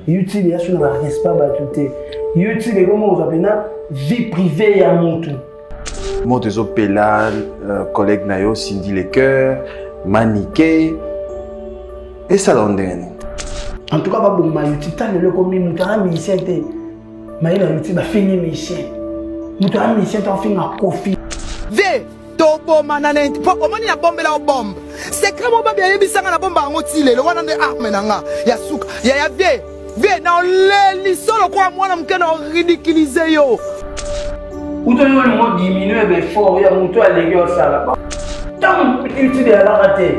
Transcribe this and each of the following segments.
YouTube ya sur le respect batute. YouTube est comme on appelle vie privée ya mutu. Moi des opélas, collègue nayo Cindy Le Cœur, Maniqué et ça l'onderne. En tout cas pas bon ma YouTube tant le comme mutara musicien té. Mais la YouTube a fini musicien. Mutara musicien t'en fin à Kofi. Ve tobo manane po omoni na bombe la bombe. C'est comment ba bien yebisanga na bombe ngotile le wana de arme nanga ya suka ya ve na le solo kwa mwana mkena ridiculiser yo. Où tu veux le diminuer l'effort, il y a un à l'église ça. Tant que tu es à la rater,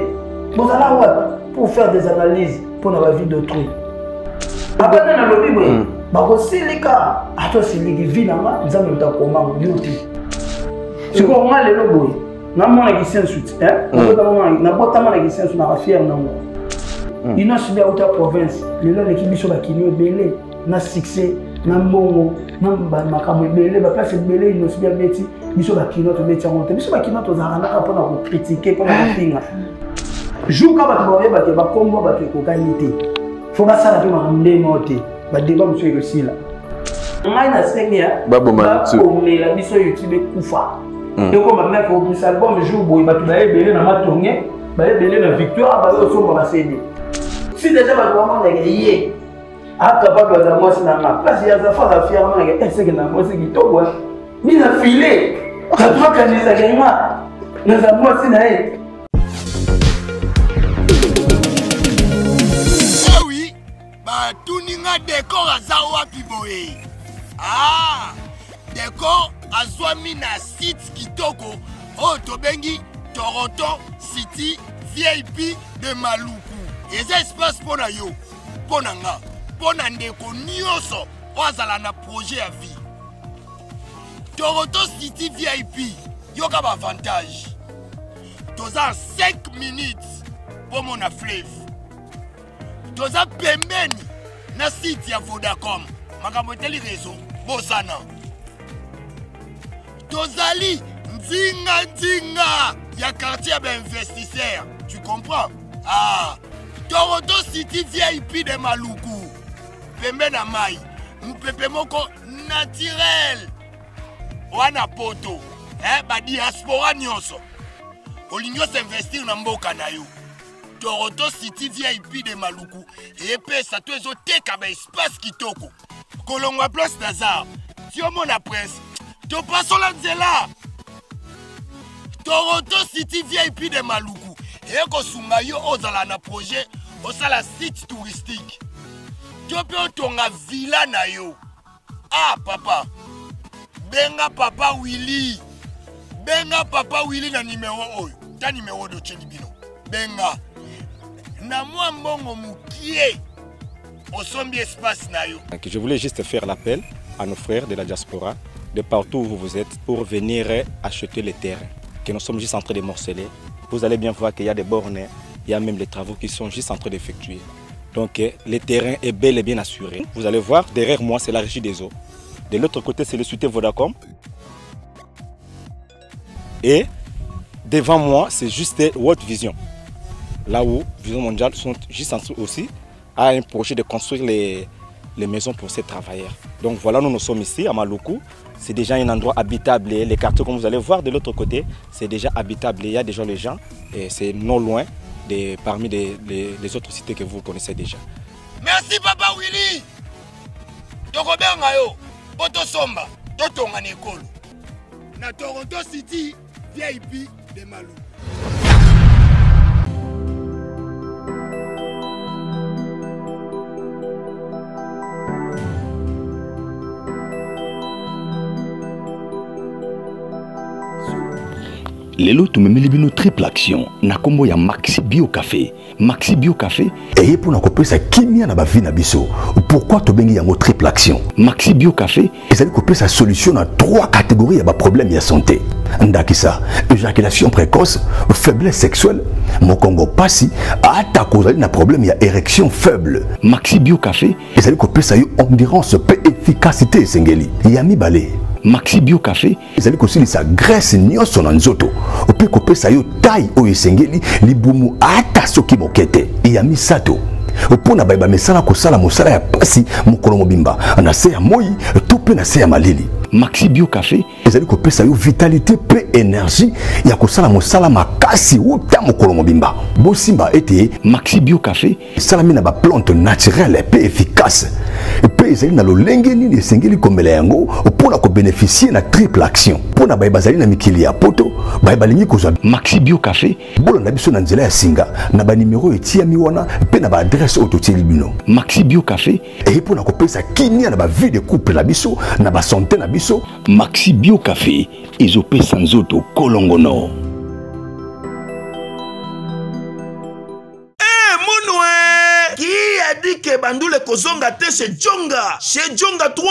vous allez pour faire des analyses pour la vie d'autrui. Après, dans le Bible, si les cas, à toi, c'est les vies, nous avons un comment beauty. C'est comme moi, les lobos. Nous avons un guichet suite. Nous avons un guichet sur la fière. Il n'a subi à la province. Les gens qui sont qui nous belé, n'a succès. Nambo makambo belé ba place belé no sibia beti biso ba kinoto beti monte biso ba kinoto zanga pona ko critiquer pona pinga juka ba to ba ba kombo ba to ko kanité faut ba sala pe ma ndé moté ba débat monsieur Rosila ngai na sengia ba la biso YouTube kufa et comme ba mec au album jour boy ba to ba belé na matonge ba belé na victoire ba yo so ba cédé si déjà ba ko ma ngé ah capable de moi c'est normal parce qu'il y a des affaires à faire mais est-ce que na moi c'est qui toi ni na filet ça doit canner ça gagnant nous avons c'est naé ah oui bah tout ninga décor azawa piboé ah décor azwami na site kitoko oh tobengi Toronto City VIP de Maluku et ça espace pour na yo pour nanga pona ndeko nyonso ozala na projet à vie. Toronto City VIP yoka ba avantage. Toza 5 minutes pour mon fleuve. Toza pembeni na site ya Vodacom. Makambo teli réseau bosana. Tozali nzinga ya quartier d'investisseurs. Tu comprends? Ah, Toronto City VIP de Maluku. Pembe na mai, mpepe moko naturel. Wana poto, ba diaspora nyonso. Olinyo s'investir na mboka na yo. Toronto City VIP de Maluku. Et pesa to ezo teka ba espace kitoko. Kolongwa place Nazar. Tiomo na presse. To paso la nzela. Toronto City VIP de Maluku. Et ko sunga yo ozala na projet osala site touristique. Tu peux ton villa na yo. Ah papa. Benga papa Willy. Benga papa Willy na numéro oyo. Ta numéro de Chelibino. Benga. Na moi mbongo mukie. Osombi espace na yo. Je voulais juste faire l'appel à nos frères de la diaspora, de partout où vous êtes, pour venir acheter les terrains. Que nous sommes juste en train de morceler. Vous allez bien voir qu'il y a des bornes, il y a même les travaux qui sont juste en train d'effectuer. Donc le terrain est bel et bien assuré. Vous allez voir, derrière moi, c'est la régie des eaux. De l'autre côté, c'est le Cité Vodacom. Et devant moi, c'est juste World Vision. Là où Vision Mondiale sont juste en train aussi à un projet de construire les maisons pour ces travailleurs. Donc voilà, nous sommes ici à Maluku. C'est déjà un endroit habitable. Les quartiers, comme vous allez voir de l'autre côté, c'est déjà habitable. Il y a déjà les gens et c'est non loin. Parmi les autres cités que vous connaissez déjà. Merci Papa Willy. Tokobenga yo, Poto Somba, Totonga Nekolo. Na Toronto City, VIP de Malou. Lelo tumemeli bino triple action na kombo ya Maxi Bio Café. Maxi Bio Café eye pour na kopesa kimia na ba vie na biso. Pourquoi to bengi yango triple action? Maxi Bio Café ezali kopesa solution na 3 catégories ya ba problème ya santé. Ndakisa, éjaculation précoce, faiblesse sexuelle, mokongo pasi, ata kozali na problème ya érection faible. Maxi Bio Café ezali kopesa yo endurance pe efficacité esengeli. Ya mibale Maxi Bio Café ezali kosilisa graisse nyonso na nzoto ope kopesa yo taille oyo esengeli libumu ata soki mokete ya misato pona ba mesala ko sala mosala ya pasi mokolo mobimba na se ya moi to pe na se ya malili. Maxi Bio Café ezali ko pesa yo vitalité pe énergie ya ko sala mosala makasi uta mokolo mobimba. Bosimba ete Maxi Bio Café salami na ba plante naturelle pe efficace. Pe ezali na lolenge nini esengeli komela yango pona ko bénéficier na triple action. Pona ba bazali na mikili ya poto ba balingi ko Maxi Bio Café bolo na biso na nzela ya singa na ba numéro etia mi wana pe na ba adresse autotili bino. Maxi Bio Café e pona ko pesa kinia na ba vie de couple na biso na ba santé na biso. Maxi Bio Café ezopesa nzoto kolongono. Que bandule kozonga te chez Djonga 3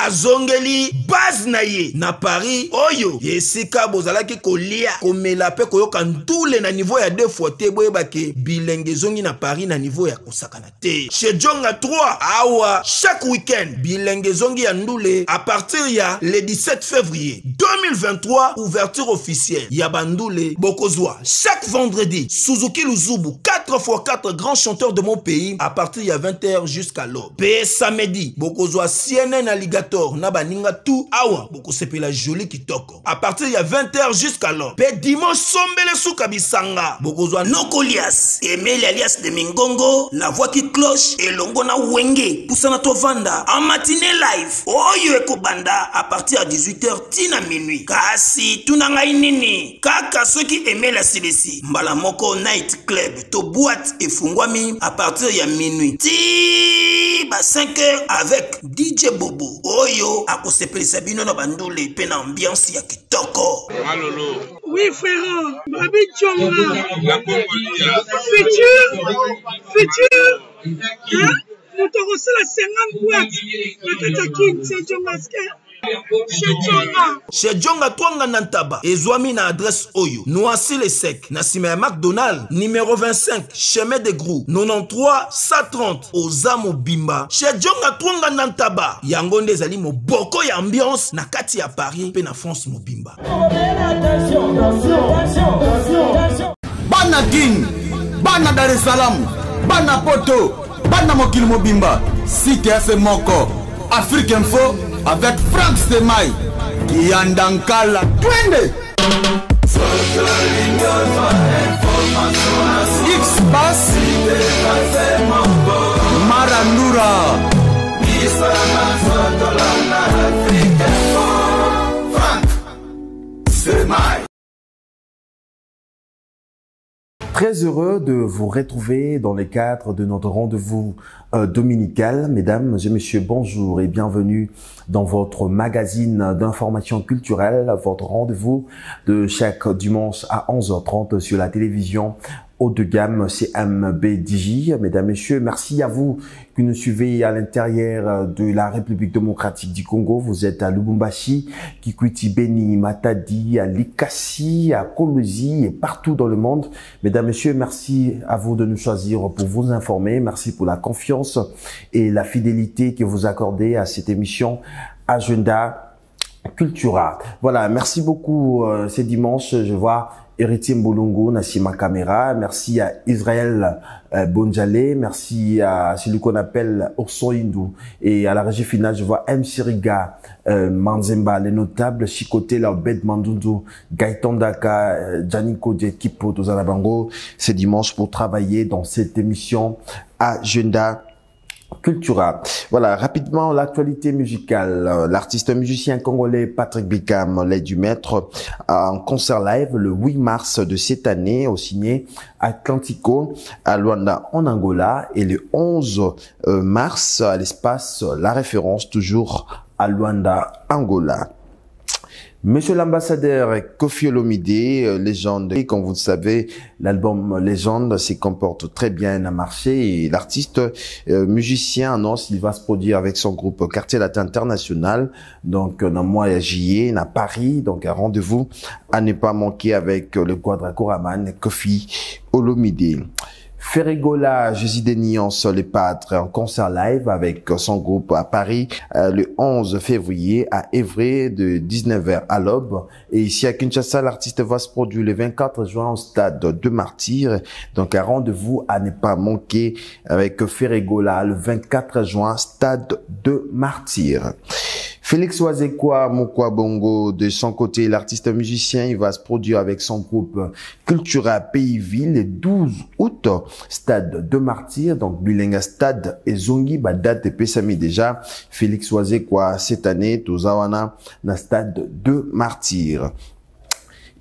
azongeli base na ye na Paris oyo yesika bozalaki kolia komela pe koyoka ndule na niveau ya 2 fois te boyeba ke bilenge zongi na Paris na niveau ya kosakana te chez Djonga 3 awa chaque week-end bilenge zongi ya ndule à partir ya le 17 février 2023 ouverture officielle ya bandule bokozwa chaque vendredi Suzuki Luzubu 4x4 grands chanteurs de mon pays à partir ya 20h jusqu'à l'aube. Pe samedi, bokozwa CNN Alligator na baninga tout awa bokosepela joli kitoko. À partir ya 20h jusqu'à l'aube. Pe dimanche sombele suka bisanga bokozwa Nokolias, Emile alias de Mingongo, la voix qui cloche et longo na wenge pusana to vanda en matinée live. Oyo ekobanda à partir à 18h tina minuit. Kasi tunanga inini kaka soki Emile asilesi mbala moko night club to boîte efungwami à partir ya minuit. Ba 5h avec DJ Bobo oyo akosepelisa bino na bandule pe na ambiance ya kitoko. Malolo. Oui frère, Babi Djonga. La Congolia. Futur. Hein? Nous te reçons la 50 boîtes. La Katakin, c'est Djonga. Chez Djonga Twanga Nantaba ezwami na adresse oyo Noisy le Sec na sima ya McDonald numéro 25 chemin de Grou 93 130 Ozamo Bimba. Chez Djonga Twanga Nantaba yango nde ezali moboko ya ambiance na kati ya Paris pe na France mobimba. Bana King, Bana Dar es Salaam, Bana Poto, Bana Mokili Mobimba, Cité FM Moko, Afrique Info avec Frank Stemai, Yandankala, Twende. X-Bass, Marandura, Frank Stemai. Très heureux de vous retrouver dans le cadre de notre rendez-vous dominical. Mesdames et messieurs, bonjour et bienvenue dans votre magazine d'information culturelle, votre rendez-vous de chaque dimanche à 11h30 sur la télévision haut de gamme CMB-DJ. Mesdames, Messieurs, merci à vous qui nous suivez à l'intérieur de la République démocratique du Congo. Vous êtes à Lubumbashi, Kikwiti, Beni, Matadi, à Likasi, à Kolwezi et partout dans le monde. Mesdames, Messieurs, merci à vous de nous choisir pour vous informer. Merci pour la confiance et la fidélité que vous accordez à cette émission Agenda Cultura. Voilà, merci beaucoup. C'est dimanche, je vois Héritier Mbolongo, Nassima Caméra, merci à Israël Bonjale, merci à celui qu'on appelle Orson Hindou et à la régie finale, je vois M. Siriga, Manzemba, les notables, Chikote, Laobed Mandundu, Gaëtan Daka, Janiko Djekipo, Tozanabango. C'est dimanche pour travailler dans cette émission Agenda Cultura. Voilà, rapidement, l'actualité musicale. L'artiste musicien congolais Patrick Bikam, l'aide du maître, en concert live le 8 mars de cette année, au signé Atlantico, à Luanda, en Angola, et le 11 mars, à l'espace La Référence, toujours à Luanda, Angola. Monsieur l'ambassadeur Koffi Olomide, légende, et comme vous le savez, l'album Légende se comporte très bien à marché et l'artiste musicien annonce qu'il va se produire avec son groupe Quartier Latin International, donc dans le mois de juillet, à Paris, donc un rendez-vous à ne pas manquer avec le Quadra Koraman Koffi Olomide. Ferregola, Jésus des Nuances, les Pâtres, en concert live avec son groupe à Paris le 11 février à Évry de 19h à l'aube. Et ici à Kinshasa, l'artiste va se produire le 24 juin au stade de Martyrs. Donc un rendez-vous à ne pas manquer avec Ferregola le 24 juin, stade de Martyrs. Félix Wazekwa Mokwa Bongo, de son côté, l'artiste musicien, il va se produire avec son groupe Cultura Pays-Ville le 12 août, stade de Martyrs, donc Bilinga stade et Zongi, date de Pesami déjà. Félix Wazekwa, cette année, Tozawana, na stade de Martyrs.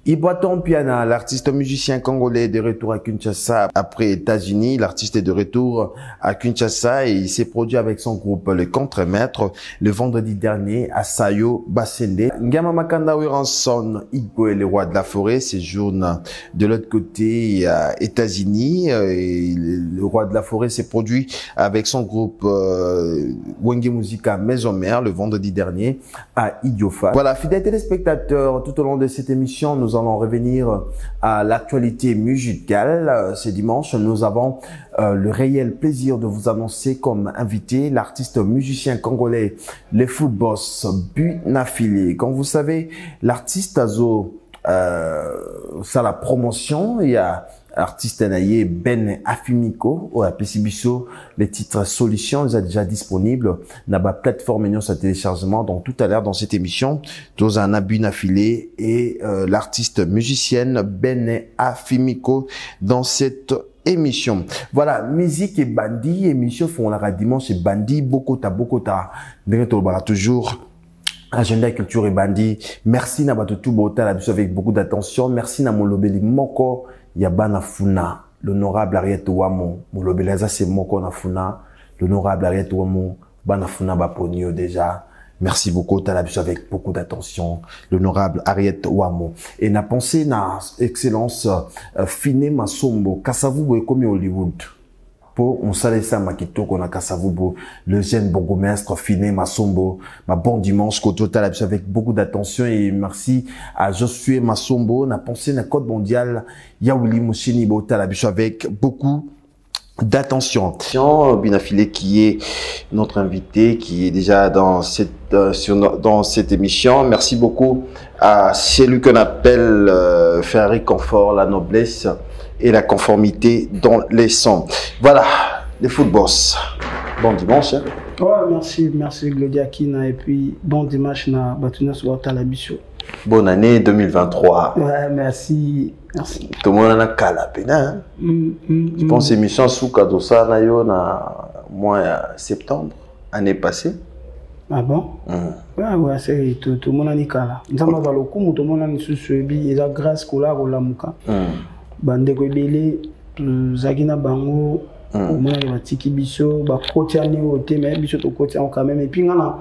Iboaton Piana, l'artiste musicien congolais de retour à Kinshasa après États-Unis. L'artiste est de retour à Kinshasa et il s'est produit avec son groupe Le Contremaître le vendredi dernier à Sayo Basende. Ngama Makanda Wiranson, Igwe, le roi de la forêt, séjourne de l'autre côté à États-Unis. Et le roi de la forêt s'est produit avec son groupe Wenge Musica Maison Mère le vendredi dernier à Idiofa. Voilà, fidèles téléspectateurs, tout au long de cette émission, nous allons revenir à l'actualité musicale. Ce dimanche, nous avons le réel plaisir de vous annoncer comme invité l'artiste musicien congolais, le foot boss Bunafili. Comme vous savez, l'artiste Azo, ça la promotion, il y a artiste naïe Ben Afimiko ou à Pessibiso, les titres Solutions sont déjà disponibles dans la plateforme sa téléchargement. Donc tout à l'heure dans cette émission, nous avons Bunafili et l'artiste musicienne Ben Afimiko dans cette émission. Voilà, musique et bandit, émission font la dimanche et bandit, Bokota, toujours. Agenda culture et bandit. Merci na batutu bota la avec beaucoup d'attention. Merci na molobeli moko yabana funa. L'honorable Ariette Wamo. Molobeli za c'est moko na funa. L'honorable Ariette Wamo bana funa baponio déjà. Merci beaucoup la avec beaucoup d'attention. L'honorable Ariette Wamo. Et na pensé na excellence Fine Masombo. Kasavubo est comme Hollywood. Pour on salesa makitoko na Kasavubo, le jeune bourgmestre Fine Masombo. Ma bon dimanche côté total avec beaucoup d'attention et merci à Josué Masombo. Na pensé na code mondial Yaouli Mouchini Botal avec beaucoup d'attention. Bunafili qui est notre invité, qui est déjà dans cette émission. Merci beaucoup à celui qu'on appelle Ferrari Confort, la noblesse et la conformité dans les sons. Voilà, les foot boss. Bon dimanche. Hein? Ouais, merci Glodia Kina et puis bon dimanche na Batuna Swata la Bicho. Bonne année 2023. Ouais, merci. Tout le monde a calapena. Je pense que l'émission Souka Dosa na yo na mois septembre année passée. Ah bon? Ouais, c'est tout le monde a dit kala. Nous avons le coup, tout le monde a dit suivi et la grâce kola ou la muka. Bande ko belé Zagina Bango, au moins les tiki biso, ba côté année au thème, biso to côté quand même et puis ngana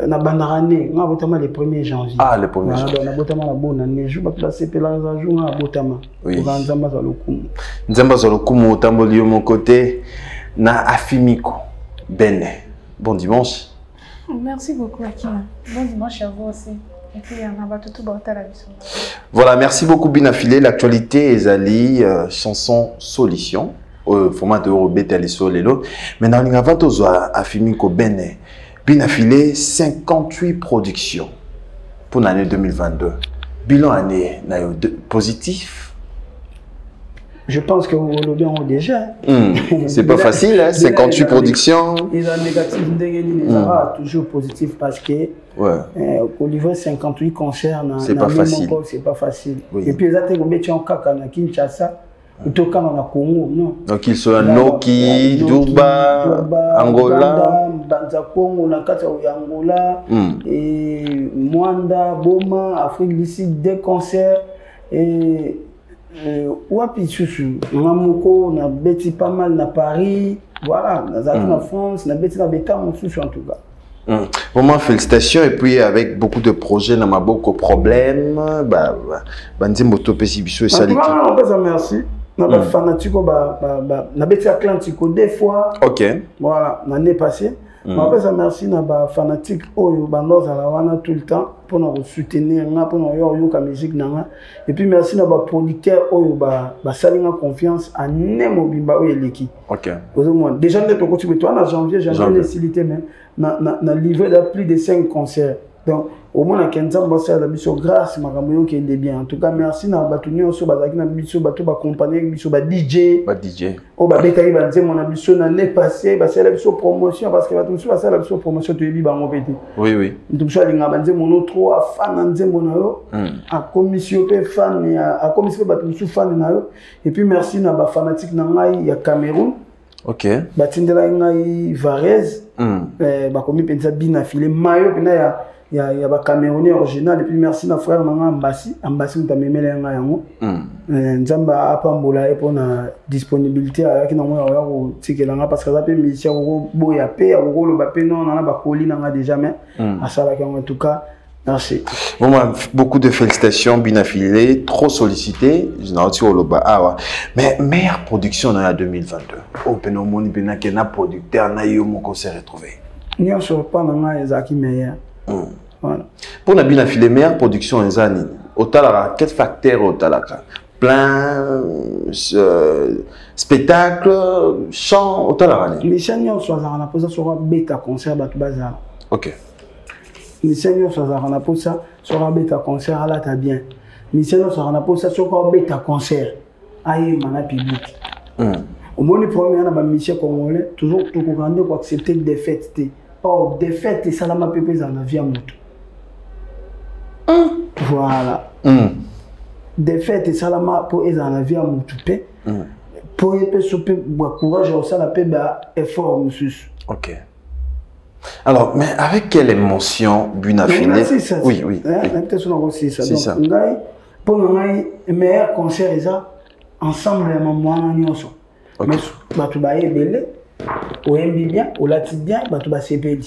na bandarane, ngana botama le 1er janvier. Ah, le 1er janvier. Na botama la bonne année, je vais placer pela za jour na botama. Pour nzamba za lokumu. Nzamba za lokumu tamboli yo mon côté na Afimiko Bene. Bon dimanche. Merci beaucoup Akina. Bon dimanche à vous aussi. Et puis on va tout border la vision. Voilà, merci beaucoup Bunafili. L'actualité est allée chanson solution au format de Robert Aliso Lelo. Maintenant on va tous à Afimiko Bene. Bunafili 58 productions pour l'année 2022. Bilan année positif. Je pense que vous le bien déjà. C'est pas facile, hein? 58 productions. Ils ont négatif, toujours positif parce que au niveau 58 concerts, c'est pas facile. C'est pas facile. Et puis ils ont été en Kaka, na Kinshasa, au Congo, non. Donc ils sont à Noki, Duba, Angola, Banza Congo, Nakata Angola, et Mwanda, Boma, Afrique du Sud, des concerts et wapi chouchou ngamoko na beti pas mal na Paris, voilà, na France, na beti na beta mon chouchou en tout cas. Vraiment félicitations et puis avec beaucoup de projets na beaucoup de problèmes, nzembo topesi biso et saliki. Merci. Na fanatique na beti Atlantico des fois. OK. Voilà, l'année passée. Je merci na ba fanatique oyo bandoza la wana tout le temps pour nous soutenir nga pour nous yo ka musique nanga et puis merci na ba producteur oyo ba salinga confiance à Nemo Bimba oyo eleki. OK. Déjà nous to continuer toi en janvier facilité mais na livré de plus de 5 concerts. Donc au moins na kenza mbasa la biso grâce makambo yo kende bien. En tout cas merci na batuni oso bazaki na biso bato ba compagnie biso ba DJ. Ba DJ. O ba betaki ba nzemo na biso na l'année passée ba sala biso promotion parce que bato biso ba sala biso promotion to yebi bango pete. Oui oui. Ntumso alinga ba nzemo no trop a fan na nzemo na yo. A commission pe fan a commission bato biso fan na yo et puis merci na ba fanatique na ngai ya Cameroun. OK. Ba tindela ngai Varese. Ba komi penza bina filé mayo pena il y a ba Camerounais original et puis merci na frère nanga Ambassi mutamemele nga yango nzamba apambola e pona disponibilité ayaki na moya ya ko tikelanga parce que ça peut mission ko boya pe ko lo ba pe non na ba koli nanga déjà mais asala ki en tout cas merci. Bon, beaucoup de félicitations, Binafilé, trop sollicité. Mais meilleure production dans 2022. Au Pénomoni, Benakena producteur, Nayo Moko s'est retrouvé. N'y a pas de meilleur. Voilà. Pour la Binafilé, meilleure production en Zanine. Au Talara, quel facteur au Talaka? Plein, spectacle, chant, au Talara. Les chaînes sont à la sur bêta concert Bazar. Ok. Les seigneurs sont à la pose sur un bêta concert à la ta bien. Les seigneurs sont à la pose sur un bêta concert. Aïe, mana public. Au moins, le premier an, Michel Congolais, toujours tout le pour accepter des fêtes. Or, des fêtes, et ça l'a pépé dans la vie à moto. Voilà. Des fêtes, et ça l'a pour dans la vie à moto. Pour y souper, courage, ça la paix, effort, monsieur. Ok. Alors, mais avec quelle émotion Bunafilé? Oui, oui. C'est ça. Pour nous, le meilleur concert, ensemble, maman, mais tu vas y belé, au bien, au latin bien, tu vas se péter.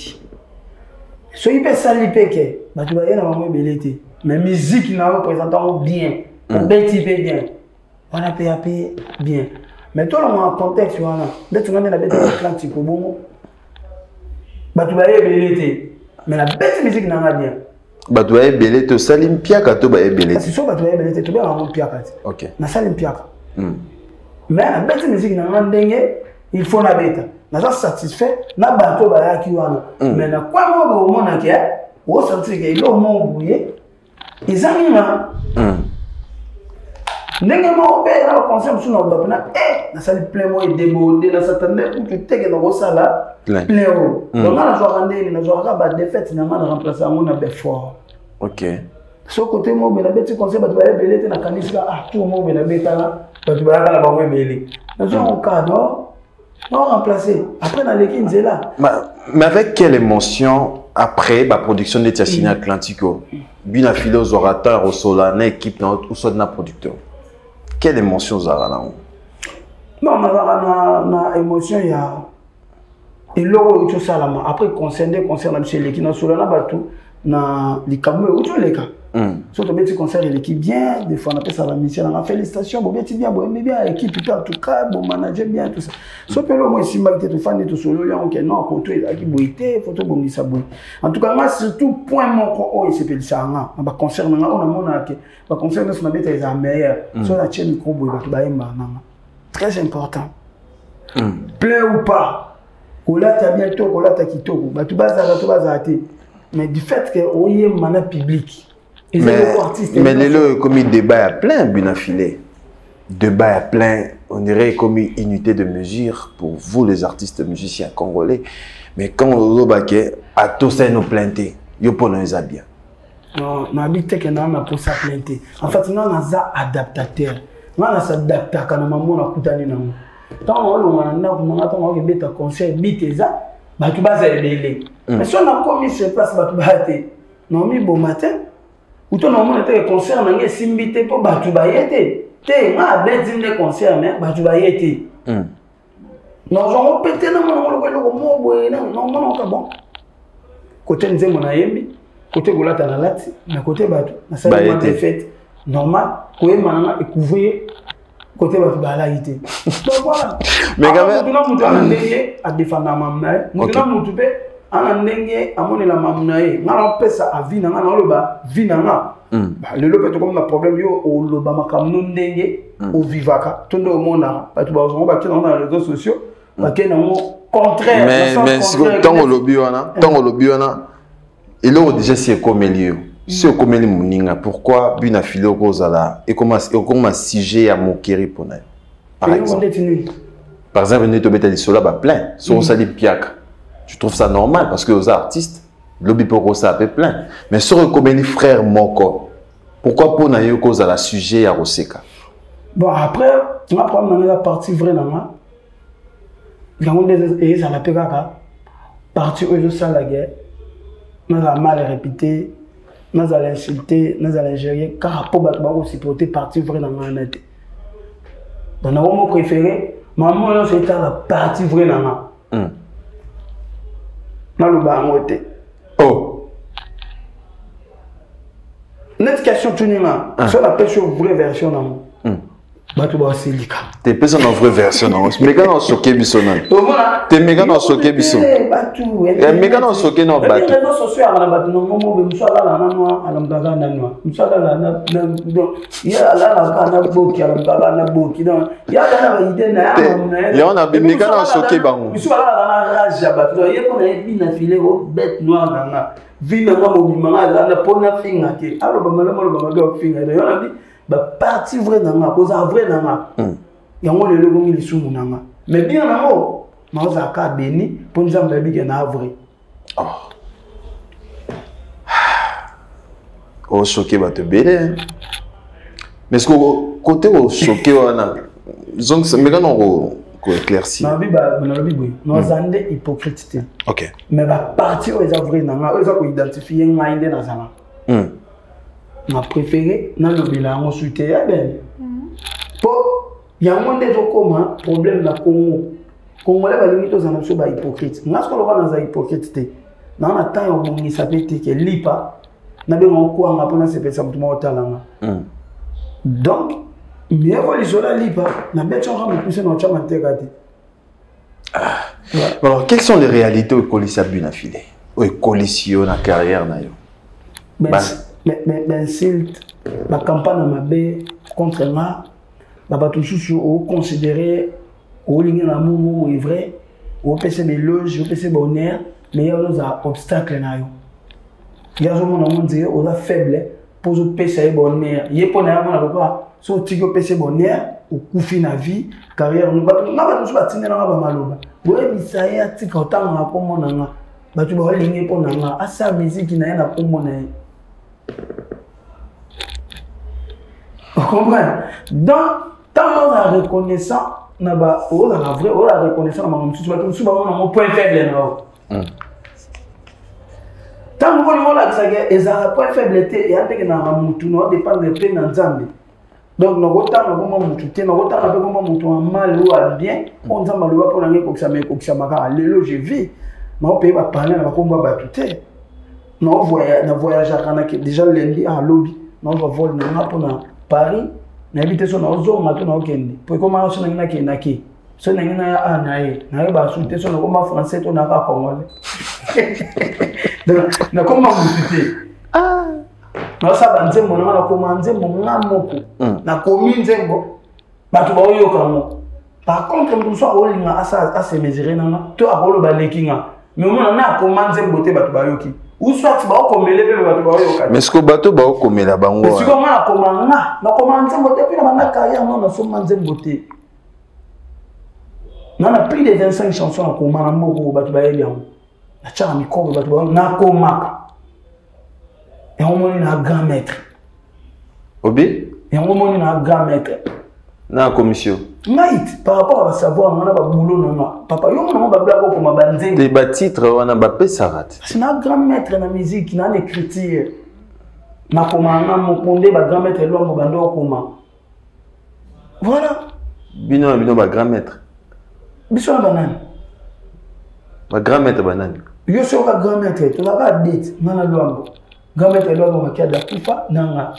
Si tu peux s'alliper, tu vas y aller belé. Mais musique, nous représentons bien, on bétit bien, on a payé bien. Mais tout le monde en contexte, tu vas la bête Atlantique au bon. Tu vas y belé, mais la bête musique n'a pas bien. Tu vas y belé, tu salim piaka, tu vas y belé. C'est sûr, tu vas y belé, tu vas y aller piaka. Ok. Na salim piaka. Mais la bête musique n'a pas bien, il faut la bête. Nous sommes satisfaits, nous avons bateau qui mais na quoi moi au monde qui est, au sens que il au monde bouillé, ils ont mis n'engagement au père dans le concept sur notre bapena, na salle plein moi débordé dans cette année où tu t'es dans le salle plein haut. Donc on a joué rendez, nous avons rabat des fêtes, nous avons remplacé mon abé fort. Ok. Sur côté moi, mais la bête concept tu vas y belé na kanisika tout le monde na bête là. Tu vas aller là-bas, oui, mais nous avons un cadre, nous avons remplacé. Après, dans l'équipe, c'est là. Mais avec quelle émotion, après la production de Tiassine Atlantico, bien affilé aux orateurs, aux solanais, équipe, ou soit de producteur? Quelle émotion vous avez là? Non, on a une émotion, il y a. Et là, tout ça là, après, concernant l'équipe, dans Solana, dans les Cameroun, où tu les cas? Surtout petit concert l'équipe bien, des fois on appelle ça la mission, on a félicitations, bon bien, bien, l'équipe en tout cas, bon manager bien, tout ça. Sauf que là, moi, si je suis fan de tout solo, ok, non, photo, il a qui boité, photo, bon, ça boit. En tout cas, moi, surtout, point mon oh, il s'appelle ça, on va concerner, on a mon acte, on va concerner ce qu'on appelle les meilleurs, sur la chaîne micro, très important. Plein ou pas, qu'on l'a bientôt, qu'on l'a quitté, tu vas mais du fait que on y est maintenant public. Mais le comme il débat à plein, Bunafilé. Débat à plein, on dirait comme une unité de mesure pour vous les artistes musiciens congolais. Mais quand on rebat à tous ça nous plainter, yo pour nous bien. Non, ma bite que n'a pas ça plainter. En fait, nous on a adaptateur. Nous on a s'adapter quand maman na kutani na. Tant on a on a bête conseil bite ça, bah tu vas aller. Mais si on a commis sur place bah tu vas aller. Non mi bon matin. Ou ton nom était concert n'engagé simbité pour batu bayete. T'es ma bête d'une concert mais batu bayete. Non j'en pété non bon. Côté nze mon ayembi, côté golata na lati, na côté batu, na salle de fête normal, koye manana et couvrir côté de la donc voilà. Mais quand même. Nous à défendre la maman. Nous ana ndenge amone la mamna ye ngala pesa avina ngala loba vina nga le lobe to comme na problème yo o loba makamno ndenge o vivaka tondo o mona ba to ba zo ba kina na réseaux sociaux ba kina mo contraire mais tant au lobby wana il est déjà c'est comme milieu c'est comme les muninga pourquoi bina filo kozala et comment sujet à mokeri pona par exemple ne to beta lisola ba plein so ça dit piaka. Tu trouves ça normal parce que aux artistes, le lobby pour ça a peu plein. Mais sur comme les frères Moko, pourquoi pour n'aller cause à la sujet à Roseka? Bon après, on va prendre la partie vraie normalement. Il y a des ça la pegaka partie où ça la guerre. Nous avons mal répété, nous allons insulter, nous allons gérer car pour battre aussi porter partie vraie normalement net. Dans nos mots préférés, maman c'est la partie vraie normalement. Oh. Notre question tunima, sur la pêche vraie version non. Batu ba silika. T'es pesa na vraie version non. Méga na soké bisona. T'es méga na soké biso. Batu. Méga na soké na batu. Les réseaux sociaux à la batu non mo be musala la na noa ala mdaga na noa. Musala la na ya la la na boki ala mdaga na boki non. Ya la ba ide na ya. Ya on a méga na soké bango. Musala la na raja batu. Ya ko na bi na filer au bête noire na. Vina mo bimanga la na pona finga ke. Alo ba mala ba do finga. Ya na bi ba parti vrai nanga koza vrai nanga yango le logo mi lisumu nanga mais bien nango maza ka beni pour nzamba bi ke na vrai oh choqué ba te belé mais ce que côté au choqué wana donc mais quand on ko éclaircir na bi ba na lobi boy no zande hypocrite OK mais ba parti o eza vrai nanga o eza ko identifier ngainde na zana ma préféré na lobila ngo suite ya ben po ya monde zo koma problème na Congo la balingi to zana so ba hypocrite ngasko lo kana za hypocrite te na na temps yo mongi sapete ke lipa na be ngo kwa nga pona sepesa mutuma otalanga donc mieux vaut l'isola lipa na be tshonga mo pousse na tshama tekati alors quelles sont les réalités au colissa buna filé au colissio na carrière na yo mais insulte, la campagne m'a bé contre moi, bah tout sous au considéré au ligne l'amour est vrai, au PC des loges, au PC bonheur, mais il y a des obstacles na yo. Il y a des gens qui disent aux faibles pour au PC bonheur. Il y a pas na na quoi, so tigo PC bonheur au coup fin na vie, carrière nous ba tout ba tinela ba maloba. Ouais bisaya tika otanga ko monanga. Ba tu ba ligne pour nanga, asa musique na yana ko monanga. Vous comprenez? Donc, tant qu'on a reconnaissant, on a vrai, on a reconnaissant, on a un point faible. Tant qu'on a un point faible, il y a des gens qui dépend de peine en Zambie. Donc, nous avons un mal ou un bien, on a un mal pour l'année comme ça, mais comme ça, je vis. Mais on peut pas parler, on va combattre tout. Nous voyage déjà lundi à lobby. Nous voyons pour Paris. Nous habitons sur nos zones maintenant. Pour commencer, nous avons qui so na ngina anaye na ba sunte so na koma français to na ka congolais donc na koma mutite na saba nzembo na koma nzembo ngamoko na komi nzembo batu ba oyoka mo par contre nous so olinga asa mesurer na to akolo ba lekinga mais on na koma nzembo te batu ba yoki ou soit ba okomele pe batu ba oyoka mais ce que bato ba okomela bango mais si comment na koma na koma nzembo te puis na bana carrière non na so nzembo te. On a plus de 25 chansons à Koma, et on a un grand maître. Obi? Et on a un grand maître. Na commission. Maït, par rapport à savoir, on a un boulot, papa, on a un blague comme un bandit. Des titres, on a un bapé sarat. C'est un grand maître dans la musique, il a une écriture. Na Koma, on a un grand maître, l'homme bando Koma. Voilà. Bino, grand maître. Bisous banane. Ma grand-mère banane. Yo suis un grand-mère, tu vas pas date, nana luambo. Grand-mère luambo makia da kufa nanga.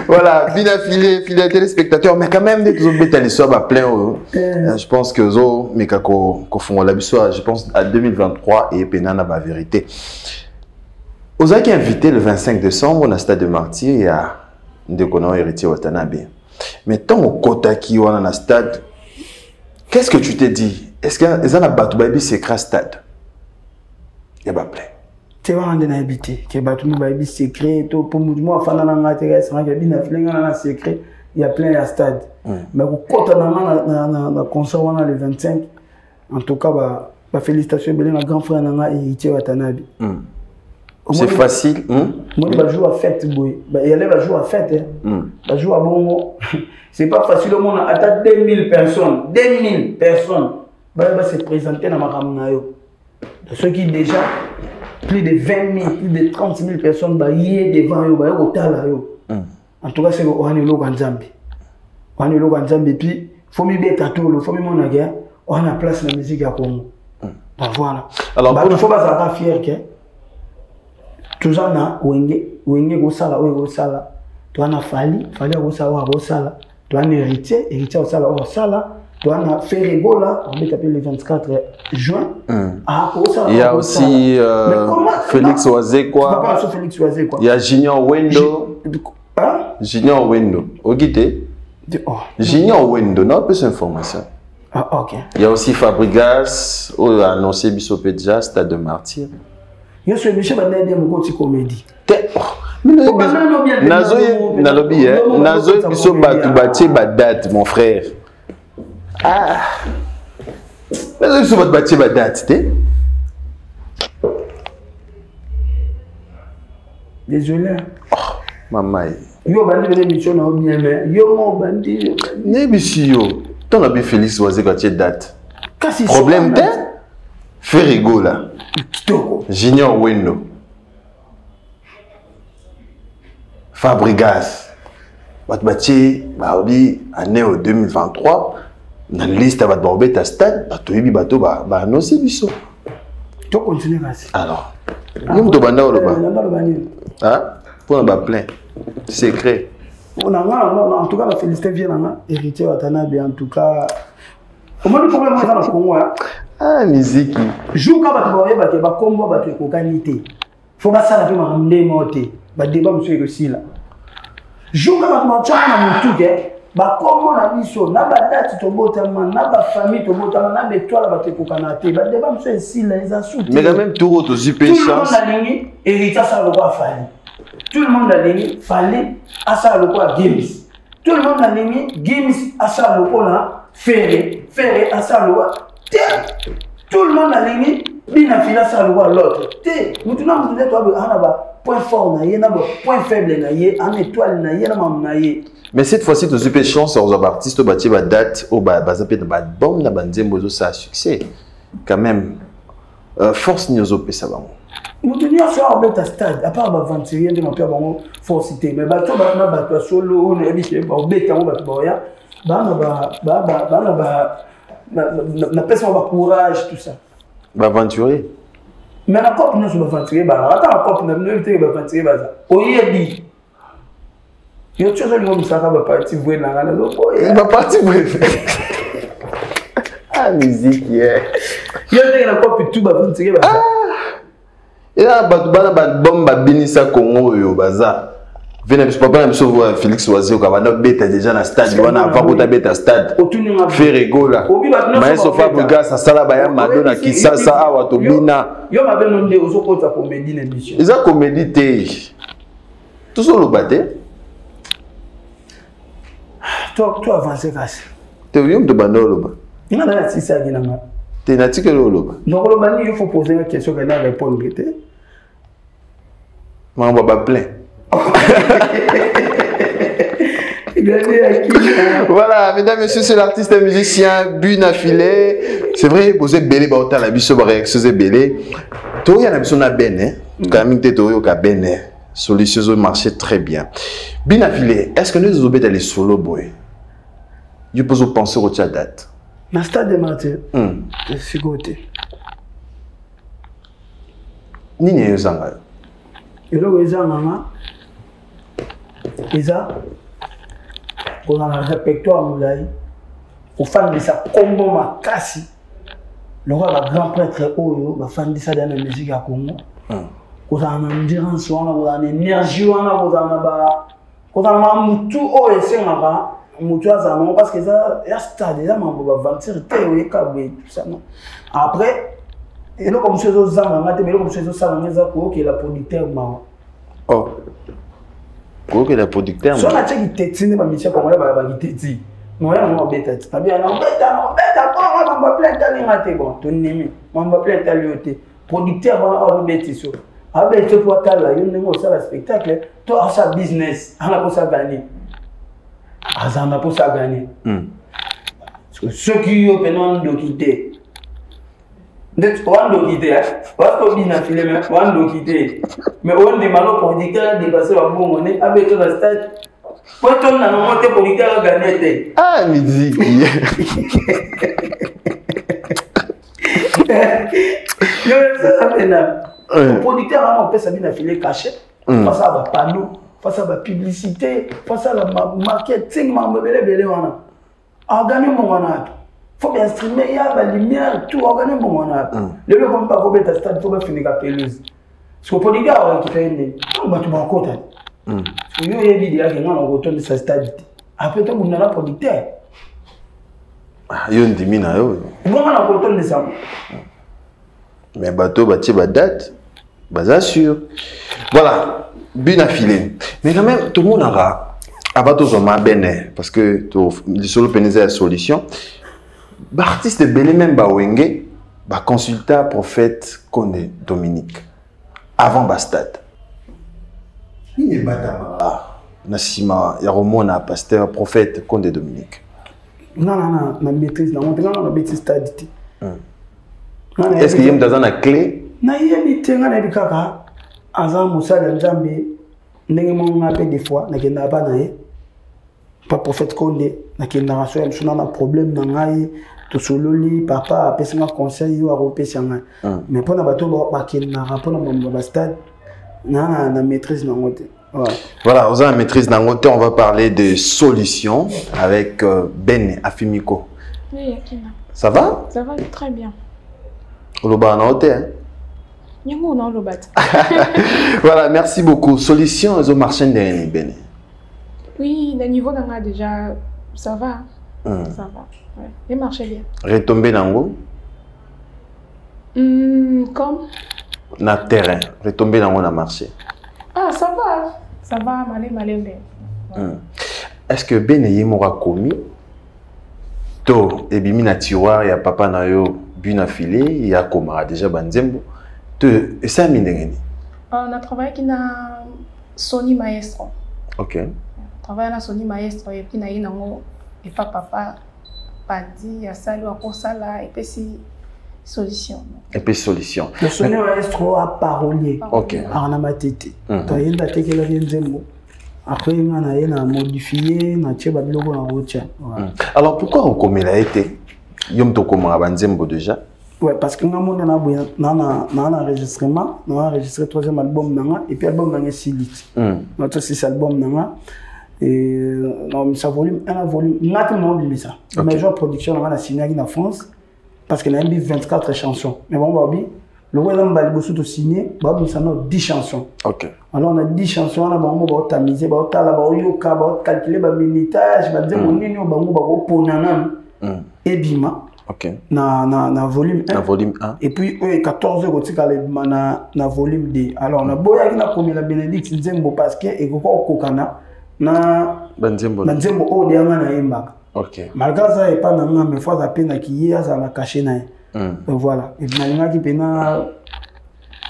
Voilà, bien affilé, fidèles téléspectateurs, mais quand même, dès que vous êtes l'histoire, plein, je pense que zo, mais qu'on font la histoire, je pense à 2023 et Penana ma vérité. Vous avez invité le 25 décembre au Stade de Martyr, il y a des connards héritiers Watanabe. Mais tant au Kota qui est dans le stade, qu'est-ce que tu t'es dit? Est-ce qu'il y a un bateau secret stade? Il y a pas plein. Tu vas rendre habité, que bateau baby secret, pour moi, fan dans la terre, c'est un bien affilé secret, il y a plein de stades. Mais au Kota dans le concert le 25, en tout cas, félicitations à la grand frère Nanga héritier Watanabe. C'est facile. Moi, je joue à fête. Il allait jouer à fête. Je joue à bon. C'est pas facile. On a atteint 2000 personnes. 2000 personnes. Va se présenter dans ma ramnayo. Ceux qui déjà, plus de 20 000, plus de 30 000 personnes, y est devant eux. En tout cas, c'est le Ohanelo Ganzambi. Ohanelo Ganzambi. Puis, il faut me mettre à tout. Il faut me mettre à guerre. On a place la musique à Congo. Voilà. Alors, il faut pas être fier que. Toujours na wenge gosala gosala to ana fali gosala to ana héritier gosala to ana Ferregola on met le 24 juin il y a aussi Félix Oazé quoi il y a Junior Wendo Junior Wendo au guité Junior Wendo non plus information ok il y a aussi Fabregas ou annoncé Bissopedja Stade de Martyr. Je suis monsieur Banade Mokoti comédie. Nazo biso batu date mon frère. Ah. Nazo biso batu date té. Désolé. Oh, maman. Yo bandi de mission na bien mais yo mo bandi. Ne bisio. Ton abi Félix Oazé quand tu date. Problème té? Ferregola. Junior Wendo. Fabregas. Batbati, baobi, année 2023, dans la liste de Barbet à stade, Batoibi Bato, annoncé biso. Tu continues ainsi. Alors, nous sommes pour nous plein. Secret. En tout cas, la félicité vient héritier Watanabe, en tout cas. Comment le problème est dans le Congo? Ah, musique. Joue quand tu vas combo tu qualité. Faut pas ça la prima ramener monter. Ba débat monsieur aussi là. Joue quand tu vas tout ba combo la mission na ba date to botama na ba famille to botama na étoile ba te kokanate. Ba débat monsieur ici là ils assument. Mais quand même tout autre super chance. Tout le monde a ligné héritier ça le quoi fallait. Tout le monde a ligné fallait à ça le quoi games. Tout le monde a ligné games à ça le quoi là ferré à ça le quoi. Tout le monde a ligné, bien affilé ça l'autre. Maintenant, vous êtes point fort, point faible, en étoile, mais cette fois-ci, tu as super chance aux artistes, tu as date, au bazapé de bad bomb, na bandembo, ça a succès. Quand même, force nous opé ça va. Nous tenions ça en bête stade, à part aventurer de ma père, forcité. Mais bateau, bateau solo, on est habitué, on bête, on n'a pas son courage, tout ça. Aventurer. Mais la copine, nous sommes aventurés. Attends, la copine, nous sommes aventurés. Oui, il y a toujours un homme qui va partir voir la rana. Il va partir voir. Ah, musique, yeah. Il y a un copine tout aventuré. Ah! Il y a un bombe Binissa Congo au bazar. Papa n'a pas Félix Oazé, qui a bêta déjà dans le stade, il a pas bêta stade. Ferregola. Maestro Fabregas, ça sala baya Madonna qui ça a watobina. Yo m'a demandé aux autres comédie l'émission. Ils ont comédie té. Tout ça le batté. Toi avancé casse. T'es venu de bandolo. Il y a un si ça qui n'a pas. T'es natique le loba. Donc le bani il faut poser une question qu'elle a répondre bêté. Moi on va plein. Voilà, mesdames et messieurs, c'est l'artiste et musicien Buna Filet. C'est vrai, vous êtes belé, vous avez la réaction, vous êtes belé. Toi, il y a une benne, quand même, tu as benne. Solution marché très bien. Buna Filet, est-ce que nous avons les solo boy? Je peux vous penser au date. Le stade de Martyr, c'est côté. Ni n'y a eu ça. Et là, où est-ce maman? Et ça, on a un répertoire moulay. Au fan de ça, combo ma cassi. Le roi, le grand prêtre Oyo, le fan de ça dans la musique à Congo. On a une endurance, on a une énergie, on a un moutou, oh, et c'est là-bas. Parce que ça, il y a stade, il y a un aventure, tout ça. Après, et là, comme je suis aux hommes, mais comme je suis aux hommes, qui est la producteur. Oh. Qui est la producteur? Si on a dit que tu es un monsieur comme ça, tu es dit. Non, il y a un bête. Tu as bien un bête, on va plein de temps. Ton ennemi, on va plein de temps. Producteur, on va bête. Avec ce portal là, il y a un spectacle, tu as un business, on a pour ça gagner. On a pour ça gagner. Parce que ceux qui ont besoin de quitter, on doit quitter, parce qu'on vient à filer, on doit quitter. Mais on demande au producteur de passer la bonne monnaie avec tout le stade. Pour qu'on a monté le producteur à gagner. Ah, midi. Le producteur a un peu sa vie à filer caché. Face à la panneau, face à la publicité, face à la marketing, on gagne mon monnaie. Il faut bien streamer, il y a la lumière, tout, organiser mon monnaie. Le lieu comme pas faire stade, il faut finir la pelouse. Parce que le producteur qui fait une on va tout en côté. Parce que il y a des vidéos qui ont retourné de sa stade. Après tout, on a un producteur. Il y a une diminution. Comment on a retourné de ça? Mais bateau, bâti, date, bah sûr. Voilà, bien affilé. Mais quand même, tout le monde aura. Abato zoma bene, parce que le solo pénézé la solution. Artiste belé même bawenge, ba consulta prophète Condé Dominique. Avant Bastad. Il est batama. Nassima, Yaromona, pasteur, prophète Condé Dominique. Non, la maîtrise, non, on a bêtise stadité. Est-ce qu'il y a une clé? Non, il y a des gens qui ont Azam Moussa de Nzambe, n'ayons pas des fois, n'a pas pas prophète Condé, n'a narration, un problème dans l'aïe, tout solo li, papa a payé un conseil ou a repayé un. Mais pour la bateau, il n'a rapport à stade, n'a maîtrise dans le Voilà, vous avez la maîtrise dans le on va parler de solutions avec Ben Afimiko. Oui, Akina. Ça va? Ça va très bien. Oloba en hôtel. Voilà, merci beaucoup. Solution, ils ont marché derrière Ben. Oui, le niveau qu'on a déjà, ça va. Ça va. Ouais. Il marchait bien. Retomber dans l'eau? Comme? Dans le terrain. Retomber dans l'eau, dans le marché. Ah, ça va. Ça va, malé. Est-ce que Ben est commis? To, et bimi na tiroir, il y a papa na yo, bien affilé, il y a Komara déjà banzembo. Et ça, on a travaillé avec Sony Maestro. Ok. On travaille avec Sony Maestro et puis on a eu et papa pas dit à ça, à ça là, et puis si solution. Et puis solution. Le Sony Maestro a parolé. Ok. On a matété. Tu as eu la tête qui est banzembo. Après, on a modifié, on a tiré le logo en route. Alors pourquoi on commet la été? Yom to Komara banzembo déjà. Ouais, parce que nous avons un enregistrement, nous avons enregistré le troisième album, et puis l'album est 6 litres. Notre 6 albums, et ça volume, un volume, nous avons ça. La majeure production, nous avons signé en France, parce qu'il y a 24 chansons. Mais bon, le Wellham Balibosou signé, nous avons 10 chansons. Ok. Alors on a 10 chansons, on a tamisé, on a calculé le minutage, on a et bima. Ok. Na volume 1. Na volume 1. Et puis, 14 euros na volume 2. Alors, on a beau y la Bénédicte Nzembo parce que et kokana na Nzembo o de na yemba. Ok. Malgré ça, et pas na mais fois à peine qui y a ça na caché na. Voilà. Et puis na qui pena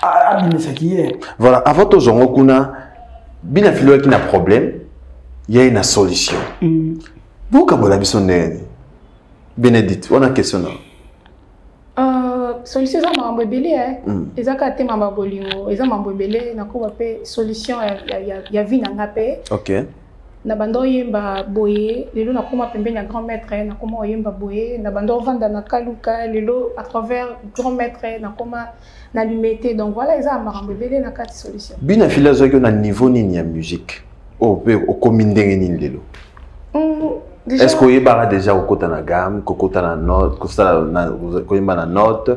abîmer ça qui est. Voilà, avant tout zongo kuna bina filo qui na problème, il y a une solution. Vous quand vous la bison Bénédicte, on a une question. Solution, c'est un bébé. Ils ont un thème bolingo. Ils ont un bébé. Ils ont une solution. Il y a vie dans la paix. Ok. Na bando yemba boye, lelo na koma pembe na grand maître, na koma yemba boye, na bando vanda na kaluka, lelo à travers grand maître, na koma na lumete. Donc voilà, ils ont un bébé na quatre solutions. Bien philosophie na niveau ni musique. au comindé ni lelo. Est-ce que vous avez déjà au côté na gamme, au côté na note, au côté na note,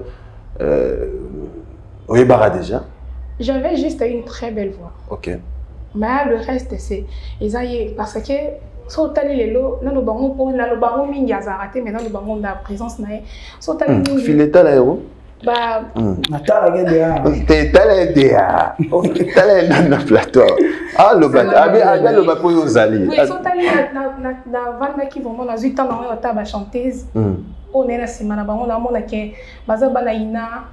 vous avez déjà? J'avais juste une très belle voix. Ok. Mais le reste c'est parce que sotali lelo na lobango po na lobango mingi azarate mais na lobango na présence na sotali mingi. Fileta la héros. Bah natala gende t'es tala na plateau. Ah le bas le bas pour aux alliés. Oui, sotali na vanda qui vraiment na 8 ans na taba chanteuse. On est na sima na bango na mona ke bazaba na ina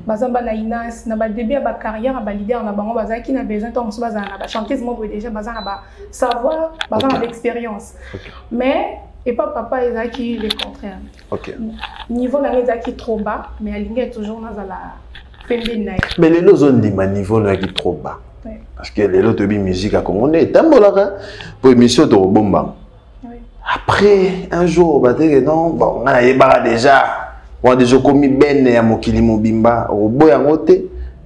bazaba na ina na ba début ba carrière ba leader na bango bazaki na besoin tant so bazana ba chanteuse mo déjà bazana ba savoir bazana d'expérience. Mais et pas papa ezaki le contraire. OK. Niveau na ezaki trop bas mais alinga toujours na la pembe na. Mais les autres zone di niveau na qui trop bas. Parce que les autres bi musique à commander tambola pour émission de bomba. Après, un jour, non, bon, on a déjà, on a déjà commis ben à Mokili Mobimba, au Boyangote.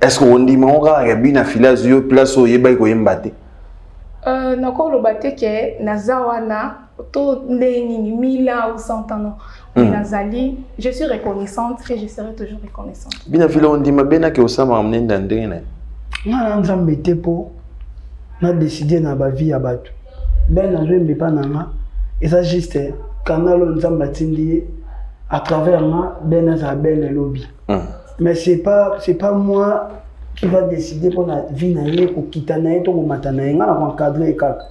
Est-ce qu'on dit, on a bien affilé sur place où il y a un bâté? Nako le bâté que Nazawana, tout les 1000 ans ou 100 ans. Nazali, je suis reconnaissante et je serai toujours reconnaissante. Bien affilé, on dit, ma ben que Osama amené dans le on a un zambété pour, on a décidé dans ma vie à battre. Ben, on a joué, mais pas nana. Et ça juste quand on a à travers moi ben le lobby. Mais c'est pas moi qui va décider pour la vie naie pour quitter naie pour matanae on va encadrer kaka.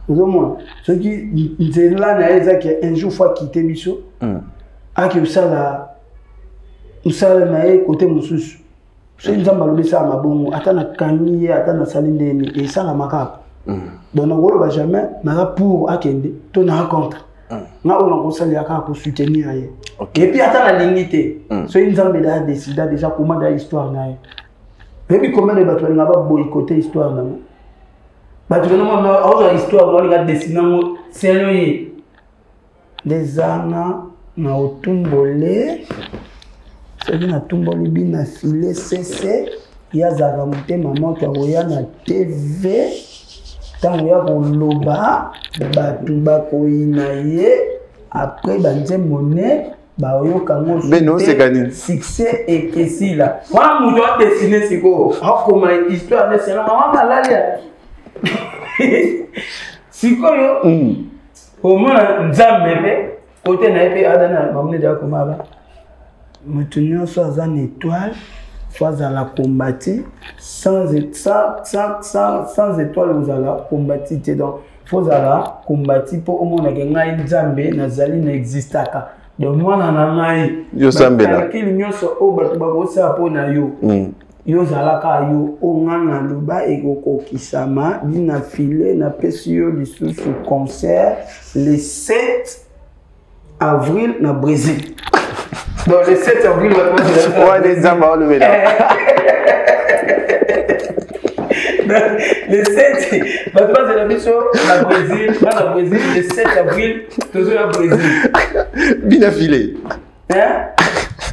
Moi ce qui c'est là nae que un jour fois quitter biso a que ça nae côté mususu. C'est une zamba lobi ça mabongo atana kani atana salinde et ça la makap. Donc, on ne va jamais, mais pour akende, ton rencontre. On a pour soutenir. Et puis, attends la dignité. C'est une zambie a décidé déjà comment l'histoire. Et puis, comment les bateaux n'ont boycotté l'histoire. L'histoire, on a dessiné, c'est les ânes, on a otumbolé. C'est une tumbolé, bien filé, c'est. Il y a Zagamoute, maman qui a na TV. Tant qu'il y a un loba, après, il monnaie, succès et que si là. Moi, je dois dessiner ce que comment l'histoire de ce si au moins, Nzambebe, côté naïve, Adana, m'amener de comment va. Maintenant, soit une étoile. Fois à la combattre, sans étoile, vous allez combattre. Donc, faut aller combattre pour au moins que ngai Nzambe nazali n'existe pas. Donc moi ngai yo Nzambe là. Kili nyonso o batu bakosa po na yo. Yo zalaka yo o ngana luba ekoko kisama bina filé na pesi yo lisusu concert le 7 avril na Brésil. Donc le 7 avril, les hommes ont levé là. Le 7, maintenant c'est la mission au Brésil, le 7 avril, toujours au Brésil. Bien affilé. Hein?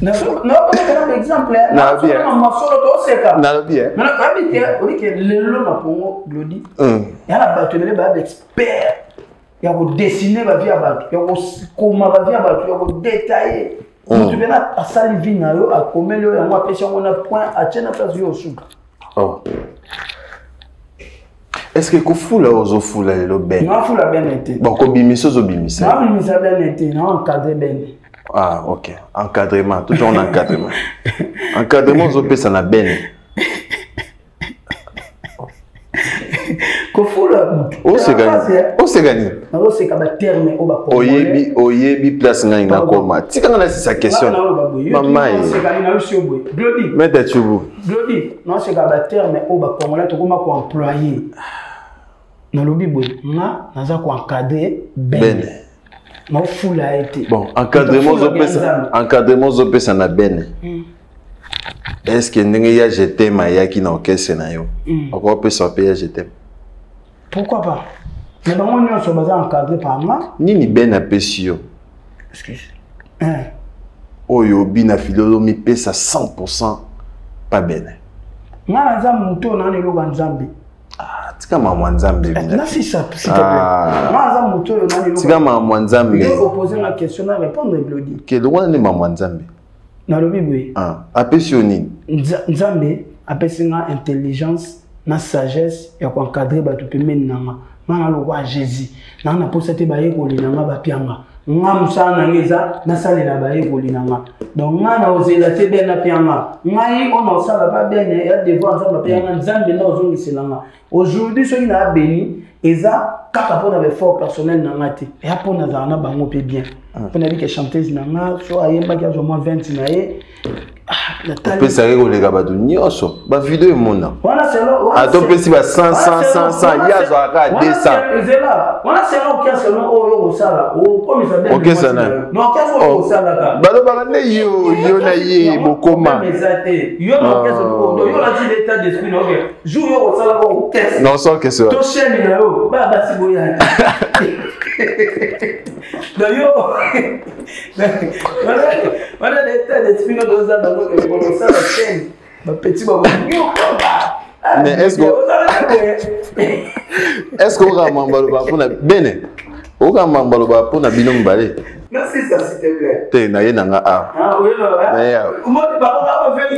Non, par exemple, non, bien. Non, bien. Maintenant, on dit que le long a pour Glody. Il y a la bâtonnerie d'experts. Il y a dessiner la vie à battre, il y a comment la vie à battre, il y a détailler. Tu viens à Salivina, à Comelo, et moi, on a point à Tchena au sous. Oh. Est-ce que vous fou là aux fou là le ben? Non, fou la ben été. Bon, comme bimiso zo bimisa. Non, bimisa ben été, non encadré ben. Ah, ok. Encadrement, toujours en encadrement. Encadrement zo pesa na ben. C'est gagné. C'est comme un terme au bas. Oyebi place nga koma. Tika nga sa question. Maman. Glody. Mette chubu. Glody. Non c'est comme un terme au bas comme là to koma ko employé. Na lobi boy. Na naza ko encadrer ben. Non fou la été. Bon, encadrement zo pesa na ben. Est-ce que ndenge ya jeté maya ki na okese na yo? Encore peut s'appeler jeté. Pourquoi pas? Mais dans mon union, on encadré par moi. Nini ben a pesio. Excuse. Oyo bina philolomi pesa 100% pas ben. Nga nza muto na ni loga nzambe. Ah, tika maman Nzambe. Là c'est ça, s'il te plaît. Moi ça moto yo nani. Tika maman Nzambe. Je vais poser la question à répondre Glody. Quel droit ne maman Nzambe? Na lobi boy. Apesioni. Nzambe apesinga intelligence na sagesse ya ko encadrer ba to pemeni nanga. Manga lo wa Jésus. Na na posa te ba yekoli nanga ba pianga. Nga musana ngeza na salela ba yekoli nanga. Donc nga na ozela te bena pianga. Ngai on osala ba bien ya devoir nzamba pianga nzambe na ozongiselanga. Aujourd'hui soki na béni eza kaka pona be fort personnel nanga te. Et apona za na bango pe bien. Pona bi ke chanteuse nanga so ayemba ki azo moins 20 na ye. Peut ça rigoler gabado nyoso ba vidéo mona. Voilà c'est là. Attends peut si ba 100 ya zo aka 200. Voilà c'est là qui est selon o sala. O comme ça bien. OK ça na. Non qu'est-ce qu'on sala ka. Balo ba ne yo na ye bokoma. Yo na qu'est-ce qu'on yo la dit l'état d'esprit OK. Jour yo sala ko qu'est-ce. Non sans que ça. To chaîne na yo ba si boya. Yo. Voilà l'état d'esprit de ça dans le ça la chaîne. Ma petit baba. Mais est-ce qu'on va m'embaloba pour na bene? On va m'embaloba pour na binom balé. Merci ça s'il te plaît. Te na ye nanga a. Ah oui là. Comment tu vas faire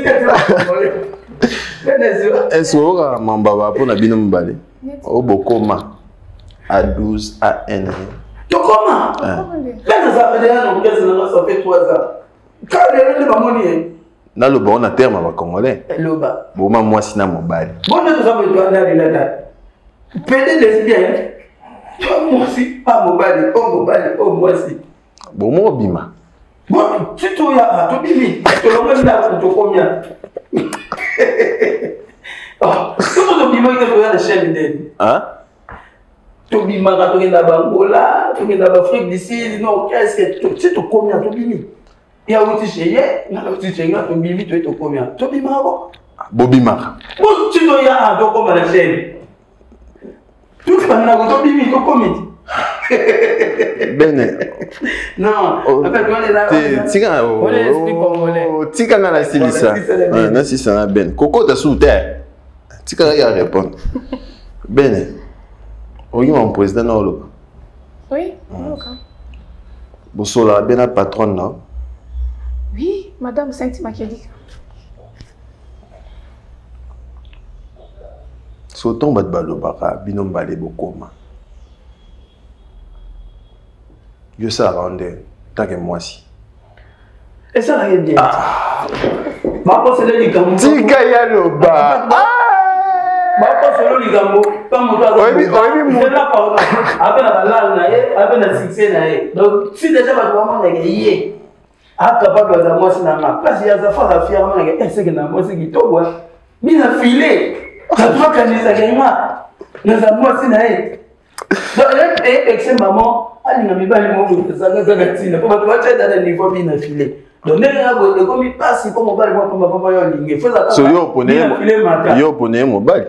est-ce qu'on va m'embaloba pour na binom balé? Au bokoma à 12 à N. Tu comment? Ben ça fait déjà non ça fait 3 ans. Quand les gens ne na le bon na terme ba congolais. Le bas. Bon moi sina mobali. Bon nous avons besoin d'aller là-dedans. Pédé lesbien. Moi aussi pas mobali, oh moi aussi. Bon moi bima. Bon si tu ya to bimi, to lo ngenda to combien? Ah, to bima que tu as la chaîne d'elle. Hein? To bima ka to ngenda Bangola, to ngenda Afrique d'ici, non, qu'est-ce que tu combien to bimi? Il y a aussi chez na aussi chez to bimi to to combien? To bima ko? Bobima. Bon tu dois ya to comme la chaîne. Tout ça na ko to bimi to combien? Bene. Non, en fait on est là. Tika on est esprit congolais. Tika na la silisa. Na silisa na ben. Koko ta sous terre. Tika ya répondre. Bene. Oui, mon président na oloba. Oui, oloka. Bosola bena patronne na. Oui, madame Sainte Makelika. So tomba balobaka binom balé bokoma. Je sais rendre tant que moi si. Et ça là bien. Ma poste de ligambo. Tika ya loba. Ma poste de ligambo. Pas mon doigt. Oui, c'est là par là. Avec la langue na ye, avec la succès na ye. Donc si déjà ma maman na ye. A capable de moi si na ma. Parce qu'il y a ça fa fièrement na est-ce que na moi c'est qui to ouais. Mina filé. Ça doit canisa gaima. Nous avons si na ye. Donc elle maman ali na mibali mo zanga tina po bato bacha dans niveau bien filé donc nena go de comme passe comme mobali mo papa yo linge feza so yo poneye mobali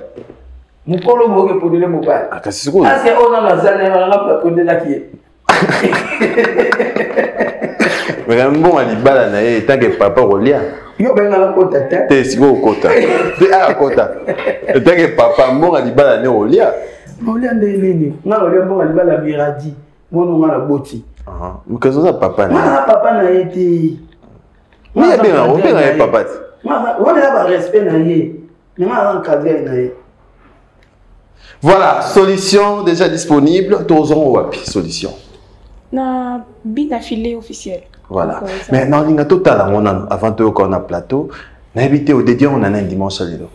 mukolo mo ke ponele mobali akasi ko parce que on a mazana na ngapa ponela ki mais bon ali bala na ye tant que papa rolia yo benga la kota te siko kota te a kota tant que papa mo ali bala ne rolia rolia ndeni na rolia mo ali bala miradi mon on a la boti. Mais qu'est-ce que ça papa na papa na été. Mais il bien on bien papa. On a pas respect na yé. Mais on encadrer na yé. Voilà, solution déjà disponible, tozon wapi solution. Na bin affilié officiel. Voilà. Mais non, il y a total avant de qu'on a plateau, na évité au dédié on a un dimanche lelo.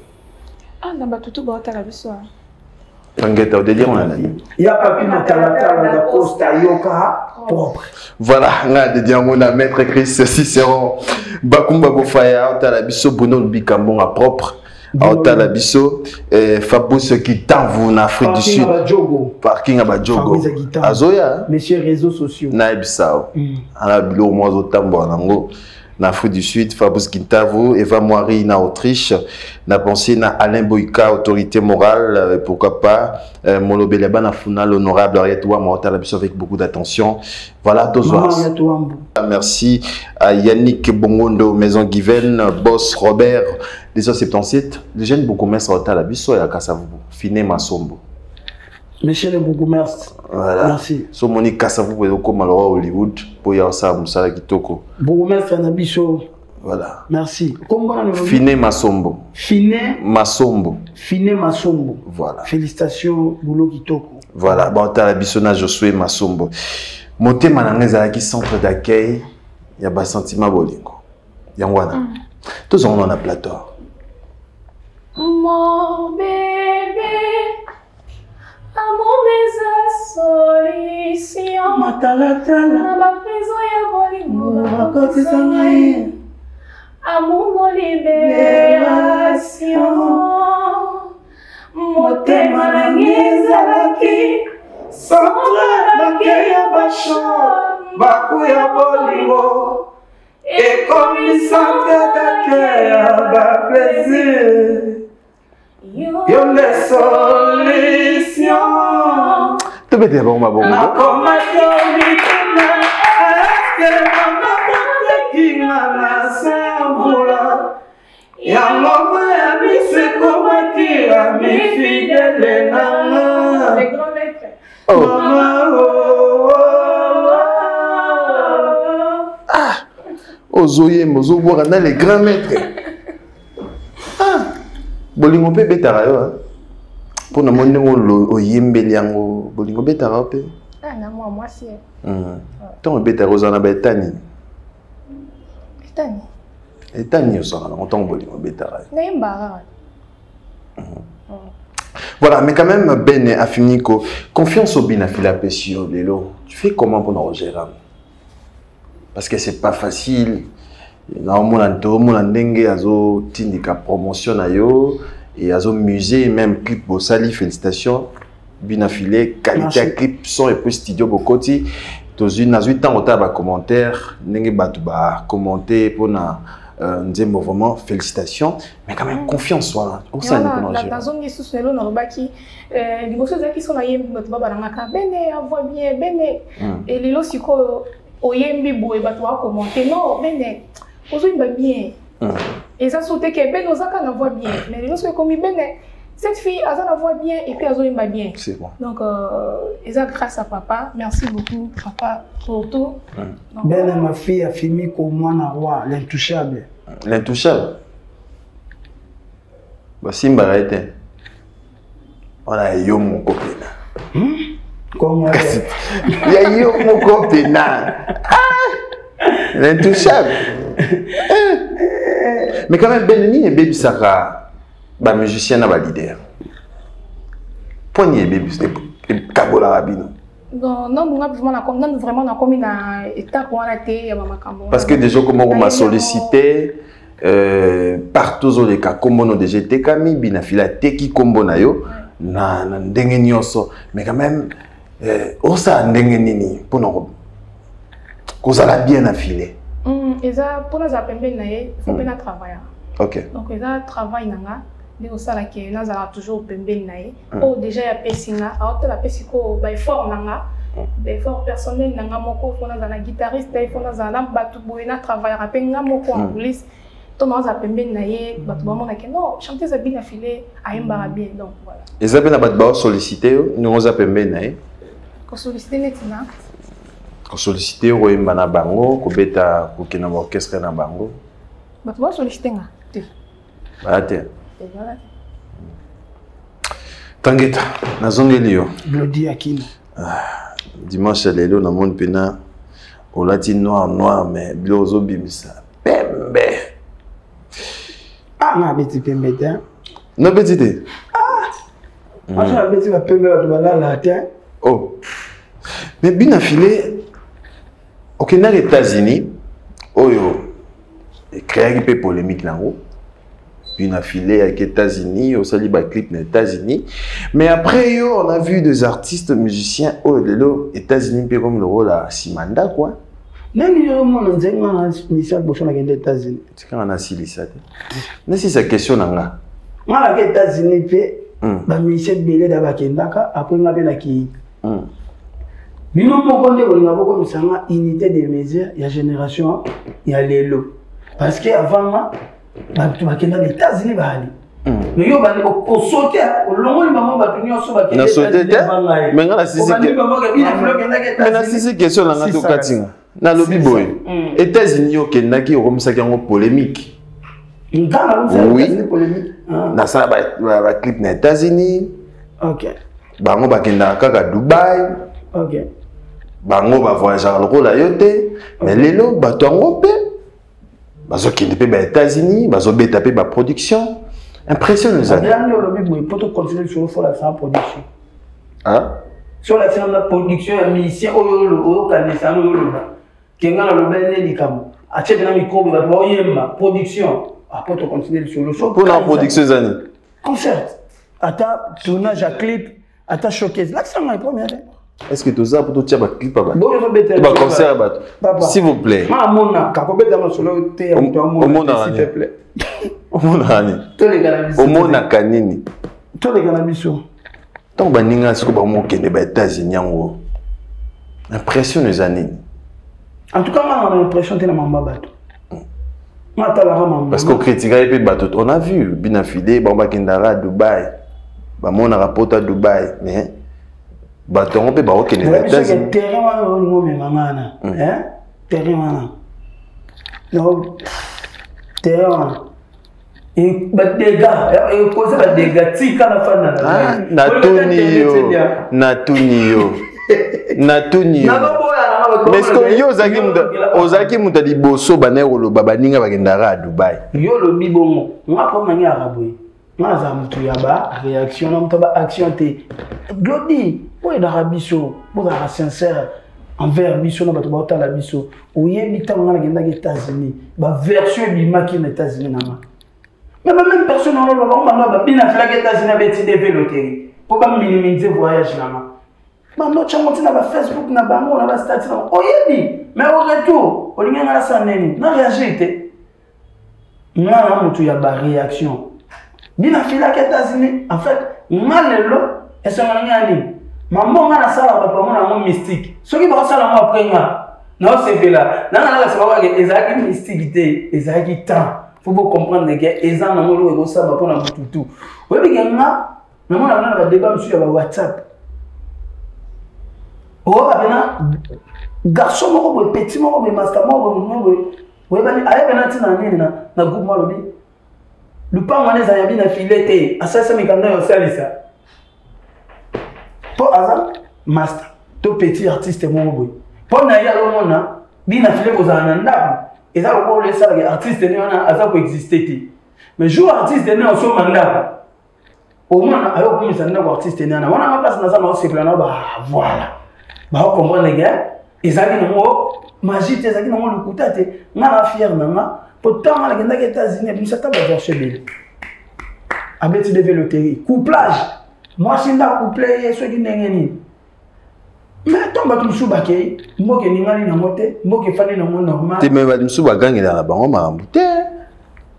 Ah na batutu ba otala biso. Au dédié on a un. Il y a pas plus de Costa Yoka propre. Voilà, on a dédié on a maître Chris Cicéron Bakumba Bofaya, on a la biso Bono Bikambon à propre. On a la biso Fabrice qui t'envoie en Afrique du Sud. Parking à Badjogo. Azoya. Monsieur réseaux sociaux. Naibisao. On a bilo moi au tambo nango. na Afrique du Sud, Fabrice Gintavo, Eva Moiri na Autriche, na pensé na Alain Boyka, autorité morale, pourquoi pas, Molo Beleba na Funa, l'honorable Ariette Ouama, avec beaucoup d'attention. Voilà, merci à Yannick Bongondo, Maison Guiven, Boss Robert, 277, les jeunes beaucoup merci à la biso et à Kassavu, Finé Masombo. Monsieur le Bourgmestre, voilà. Merci. So Monique Kassavu pour comme à Hollywood pour y avoir ça Moussala Kitoko. Bourgmestre Nabiso. Voilà. Merci. Comment Finé Masombo. Finé Masombo. Finé Masombo. Voilà. Félicitations Boulot Kitoko. Voilà. Bon, t'as la bisonna Josué Masombo. Moté Manangeza qui centre d'accueil, il y a pas sentiment bolingo. Yangwana. Tous on a plateau. Mon bébé. Amour des solutions. Matalatala. Ma prison ya bolingo. Côté sangaye. Amour mon libération. Motema nangeza laki. Centre d'accueil ya bachon. Bakou ya bolingo. Et comme le centre d'accueil ya ba plaisir. Yon des solutions. Tu veux dire bon ma bon. Na komato bituna eske mama pote kingana sambula. Ya mama ya bise komati ya mi fidèle nana. Les grands maîtres. Mama Ozoye mozo boire dans les grands maîtres. Bolingo pe betara yo pour na monde o yembeli yango bolingo betara pe Ah na moi si. Tant betara ozana betani Etani. etani ozana on tant bolingo betara Na imbara. voilà mais quand même Ben Afiniko confiance au bina fila pesio lelo tu fais comment pour nous gérer parce que c'est pas facile. Na mon ndenge azo tindika promotion na yo et azo musée même clip bosali félicitations bina filé qualité clip son et puis studio bokoti dans une na 8 ans ota ba commentaire ndenge batu ba commenter pour na nzembo vraiment félicitations mais quand même confiance voilà au sein de ton la zone sous selo na lobaki liboso zaki sona yembi batu ba balanga bene avoir bien bene et lelo siko oyembi boye batu ba commenter non bene aujourd'hui va bien et ça sautait que ben nos accords la voix bien mais les autres comme ben cette fille elle la voix bien et puis elle va bien c'est bon donc et ça grâce à papa merci beaucoup papa pour tout Ben ma fille a filmé comme moi na roi l'intouchable bah simba arrête voilà yo mon copain comment il y a yo mon copain l'intouchable. Mais quand même, Benny et Baby Saka, bah musicien n'a pas leader. Poignet Baby, c'est Kabola Rabino. Non, non, vraiment na comme na étape pour la thé, parce que déjà comme on m'a sollicité partout dans les cas comme on a déjà été Camille, bina filate qui combo na yo na ndenge nyonso, mais quand même osa ndenge nini pour nous. Vous allez bien affiler. Et ça, pour nous appeler, il faut bien travailler. Ok. Donc, il y a travail, il y a toujours pembé. Oh, déjà, il y a pessinga. Alors, il y a pessiko, il faut effort personnel, il y a un guitariste, il faut un bateau, il y a un travail, il y a un police. Tout le monde a pembé, non, chanter ça bien affilé, à un bien. Donc, voilà. Et ça, il y a sollicité, nous avons pembé. Sollicité, nettement. Sollicité au na bango ko beta ko kina orchestre na bango ba tu sollicité nga te bate tangeta na zongeli yo Glody Akina dimanche lelo na monde pena au lati noir mais blozo bimisa pembe na beti pembe ta no betite na beti ba pembe ba la ta oh mais bien affilé ok, dans les États-Unis, il y a une polémique là-haut. Une affilée avec les États-Unis, au saliba clip des États-Unis. Mais après, on a vu des artistes musiciens aux États-Unis, comme le rôle à Simanda, quoi. Nani yo mona nzenga na Michel Bochona aux États-Unis. C'est quand on a silissé. Mais si c'est question nanga. Moi aux États-Unis pe ba Michel Belé da bakendaka après ngabe na ki. Bino moko nde bolinga boko misanga unité de mesures ya génération ya lelo. Parce que avant tu bakenda aux États-Unis ba ali. Mais yo bani ko sauter au longo ni maman ba tunyo so bakenda. Na sauter mais ngala sisi que. Na sisi question nanga to katinga. Na lobby boy. États-Unis yo kendaki okomisaki yango polémique. Oui. Na ça ba clip na États-Unis. OK. Bango bakenda kaka Dubaï. OK. Bango ba voyager lokola yote, mais lelo bato yango pe bazo kende pe ba États-Unis, bazo beta pe ba production. Impressionnant ça. Bien le lobby boy pour continuer sur la production. Hein? Sur la scène de production, musicien oyo kanisa no yo. Kenga na lobene likamo. Achete na micro ba oyemba production. Après tu continuer sur le show. Pour la production zani. Concert. Ata tournage à clip, ata showcase. L'accent est première. Est-ce que tout ça pour tout tirer ba clip ba? Bon yo bete. Ba concert ba. S'il vous plaît. Ma mona ka ko beta na solo te au s'il te plaît. Au monani. Tous les cannabis. Au mona kanini. Tous les cannabis. Tant baninga siko ba mo kende ba États-Unis yango. Impressionnant zani. En tout cas, on a l'impression que c'est un bateau. Parce qu'on critique les bateaux. On a vu, bien affilé, Bamba Kendara à Dubaï. On a rapporté à Dubaï. Mais, bateau, on peut pas qu'il y ait des États-Unis. Terrain. Et des gars, et cause des gars, si quand la fin Natunio. Mais est-ce que yo ozaki muta liboso banero babaninga bakendara à Dubaï? Yo lo bibongo, moi pour mania araboui. Moi za mutu yaba réaction na muta ba action te. Glodi, ouais d'Arabie so, pour être sincère envers biso na bato ba la biso. Oyebi tango na genda aux États-Unis, ba version bimaki na États-Unis na ma. Mais même personne na lo ba ba bina flag États-Unis ba ti développer. Pour pas minimiser voyage na ma. Bando changotina na ba Facebook na bango na ba statut na oyebi mais au retour olinga ngala saneni na réagir té na mutu ya ba réaction bina fila aux États-Unis en fait malelo esanga ngani mambo ngana sala ba pamo na mo mystique soki ba sala mo après nga na osepela na ngala sa ba ke ezaki mystique té ezaki temps faut vous comprendre que ezan na mo lo ego sa ba pona mututu oyebi ke nga na mo na ba débat monsieur ya ba WhatsApp. Oh, garçon, petit, master, na groupe le pas mané a bien filé, à ça, ça me au ça. Pour hasard, master, tout petit artiste, mon boy. Pour naïa le monde, bien filé aux ananda, et ça, on laisse ça, artiste, à ça pour exister. Mais jour artiste, en son mandat. Au moins, alors, comme ça, artiste, on a ma place dans ça, voilà. Bah on comprend les gars, ils avaient un mot magique, ils avaient un mot le coup tête, n'a fier nana, pourtant on a gagné aux États-Unis, mais ça t'a pas cherché bien. Avec tu devais le terrain, couplage, moi si on a couplé, ceux qui n'ont rien. Mais tant que tu me soubaké, moi qui n'ai pas ni namoté, moi qui fallait non normal. Tu me me soubaké dans la banque, ma rambuté.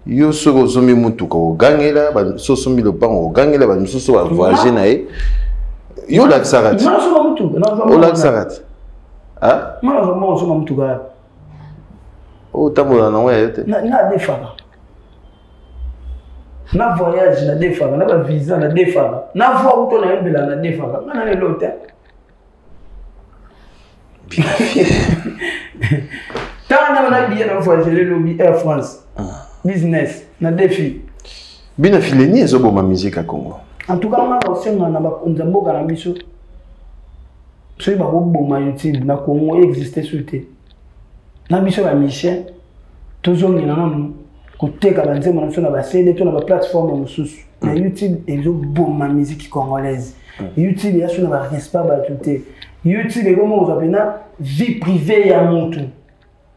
Yo soko somi mutu ko gangela, ba so somi le pan ko gangela, ba so va voyager nae. Yo la sarat. Non, c'est pas tout. Oh la sarat. Ah? Non, c'est pas tout. Oh, t'as mon nom ouais. Na défara. Na voyage na défara, na visa na défara. Na voix où ton aime na défara. Na le l'hôtel. Tant na bien na voyager le lobby Air France. Business na défi. Bina fileni ezobo ma musique à Congo. En tout cas, on a un bon cannabis. Si vous avez un bon YouTube, na Congo existait sur le na biso ba mission tozongi na nanu koteka banzemo na sona ba CD to na ba plateforme mususu na YouTube ezo bomba musique congolaise. YouTube ya sona ba respect ba tuté. YouTube est comme on appelle vie privée ya mutu.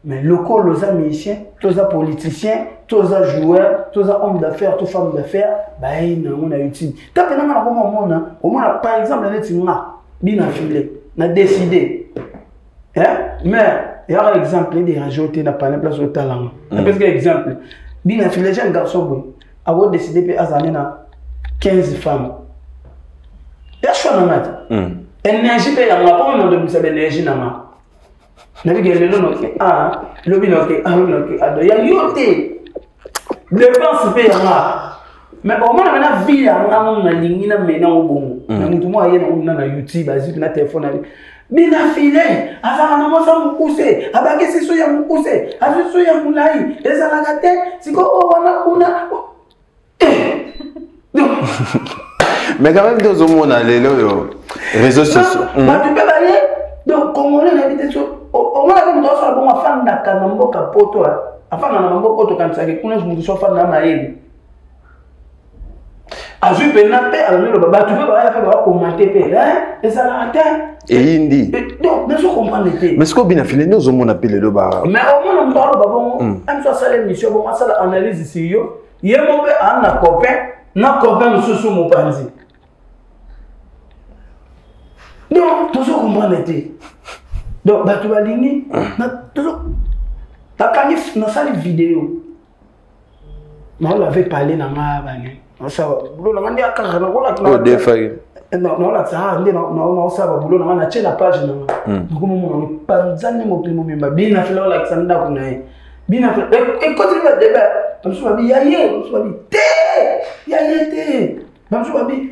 Mais local loza musicien, toza politicien, toza joueur, toza homme d'affaires, to femme d'affaires, bah on a YouTube. Tapé na na comme on a par exemple net nga bina filé, na décidé. Hein? Mais il y a un exemple de rajouter na panel place au talent. Parce que exemple, bien les jeunes garçons ont décidé à amener 15 femmes. Il y a choix dans mat. Énergie pe yanga pas on de saber énergie na ma. Na bi gele no ke lobi no ke ado ya yote. Dépense pe yanga. Mais au moins na vie yanga on na lingi na mena obongo. Na mutu mo aye na YouTube azi na téléphone ali. Bina filé, azala na mosa mukuse, abakisi so ya mukuse, azu so ya mulai, ezala gate, siko wana kuna. Mais quand même, dans le monde, les réseaux sociaux. Tu peux aller, donc, Congolais, on habite sur. Au moins, on doit faire bon, afin d'Akanambo Kapoto, afin d'Akanambo Kapoto, quand ça récogne, je me suis fait dans ma île. Azu Penapé, alors le baba, tu peux pas commenter, hein, et ça l'a atteint. Et Indi. Donc, ne se comprendre pas. Mais ce qu'on a fait, nous avons appelé le bar. Mais au moins, on doit le baba, même ça, c'est l'émission, bon, ça, l'analyse ici, il y a mon père, un copain, n'a copain, nous sommes mon panzi. Donc, tu se comprends. Donc, tu vas ligner. Tu as une vidéo. On l'avait parlé dans ma banque. On s'est dit, on a dit à Carré, on a dit non, on a dit, on a dit la page. On a dit, on a bien fait l'Alexandre. Bien fait. Et quand il va débat, on se dit, on se dit, on se dit,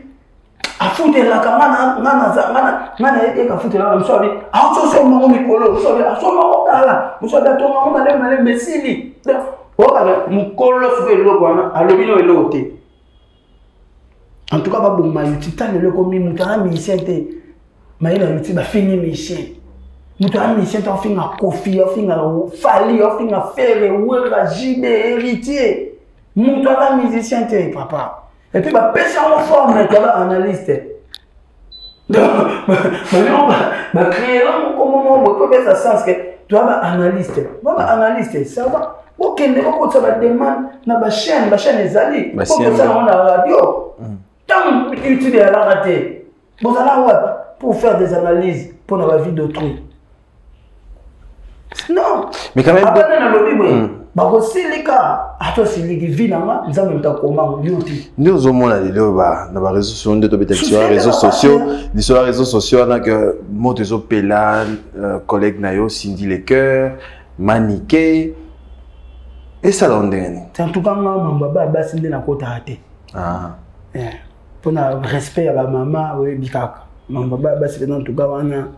a foutre la camana, nana a foutre la msobi. A so mo mikolo, msobi, a so mo kala. Msobi to mo male mesili. Oka mukolo so lo kwana, alobino elote. En tout cas ba bon ma YouTube tan le ko mi mutana mi sente. Ma ina YouTube ba fini mi chen. Mutana mi sente on finga kofi, on finga fali, on finga faire wera jibe héritier. Mutana musicien te papa. Et puis, bah, pêcher en forme, tu vas analyste. Donc, bah, créer là, comment on peut faire ça sens que tu vas analyste. Bah, analyste, ça va. Ok, ça va demander, na ba chaîne les alliés. Pour que ça, on a la radio. Tant que tu utilises la raté. Bon, ça là, pour faire des analyses pour la vie d'autrui. Non. Mais quand même. Après, on a le bah aussi les cas, attends c'est les villes nous avons ta comment beauty. Nous au monde les là na ba réseaux sociaux de réseaux sociaux, les réseaux sociaux na que motezo Pelan, collègue nayo Cindy les cœurs, Maniqué et ça l'ondene. C'est en tout cas maman baba ba Cindy na kota até. Ah. Pour na respect à la maman oui bikaka. Maman baba c'est en tout cas wana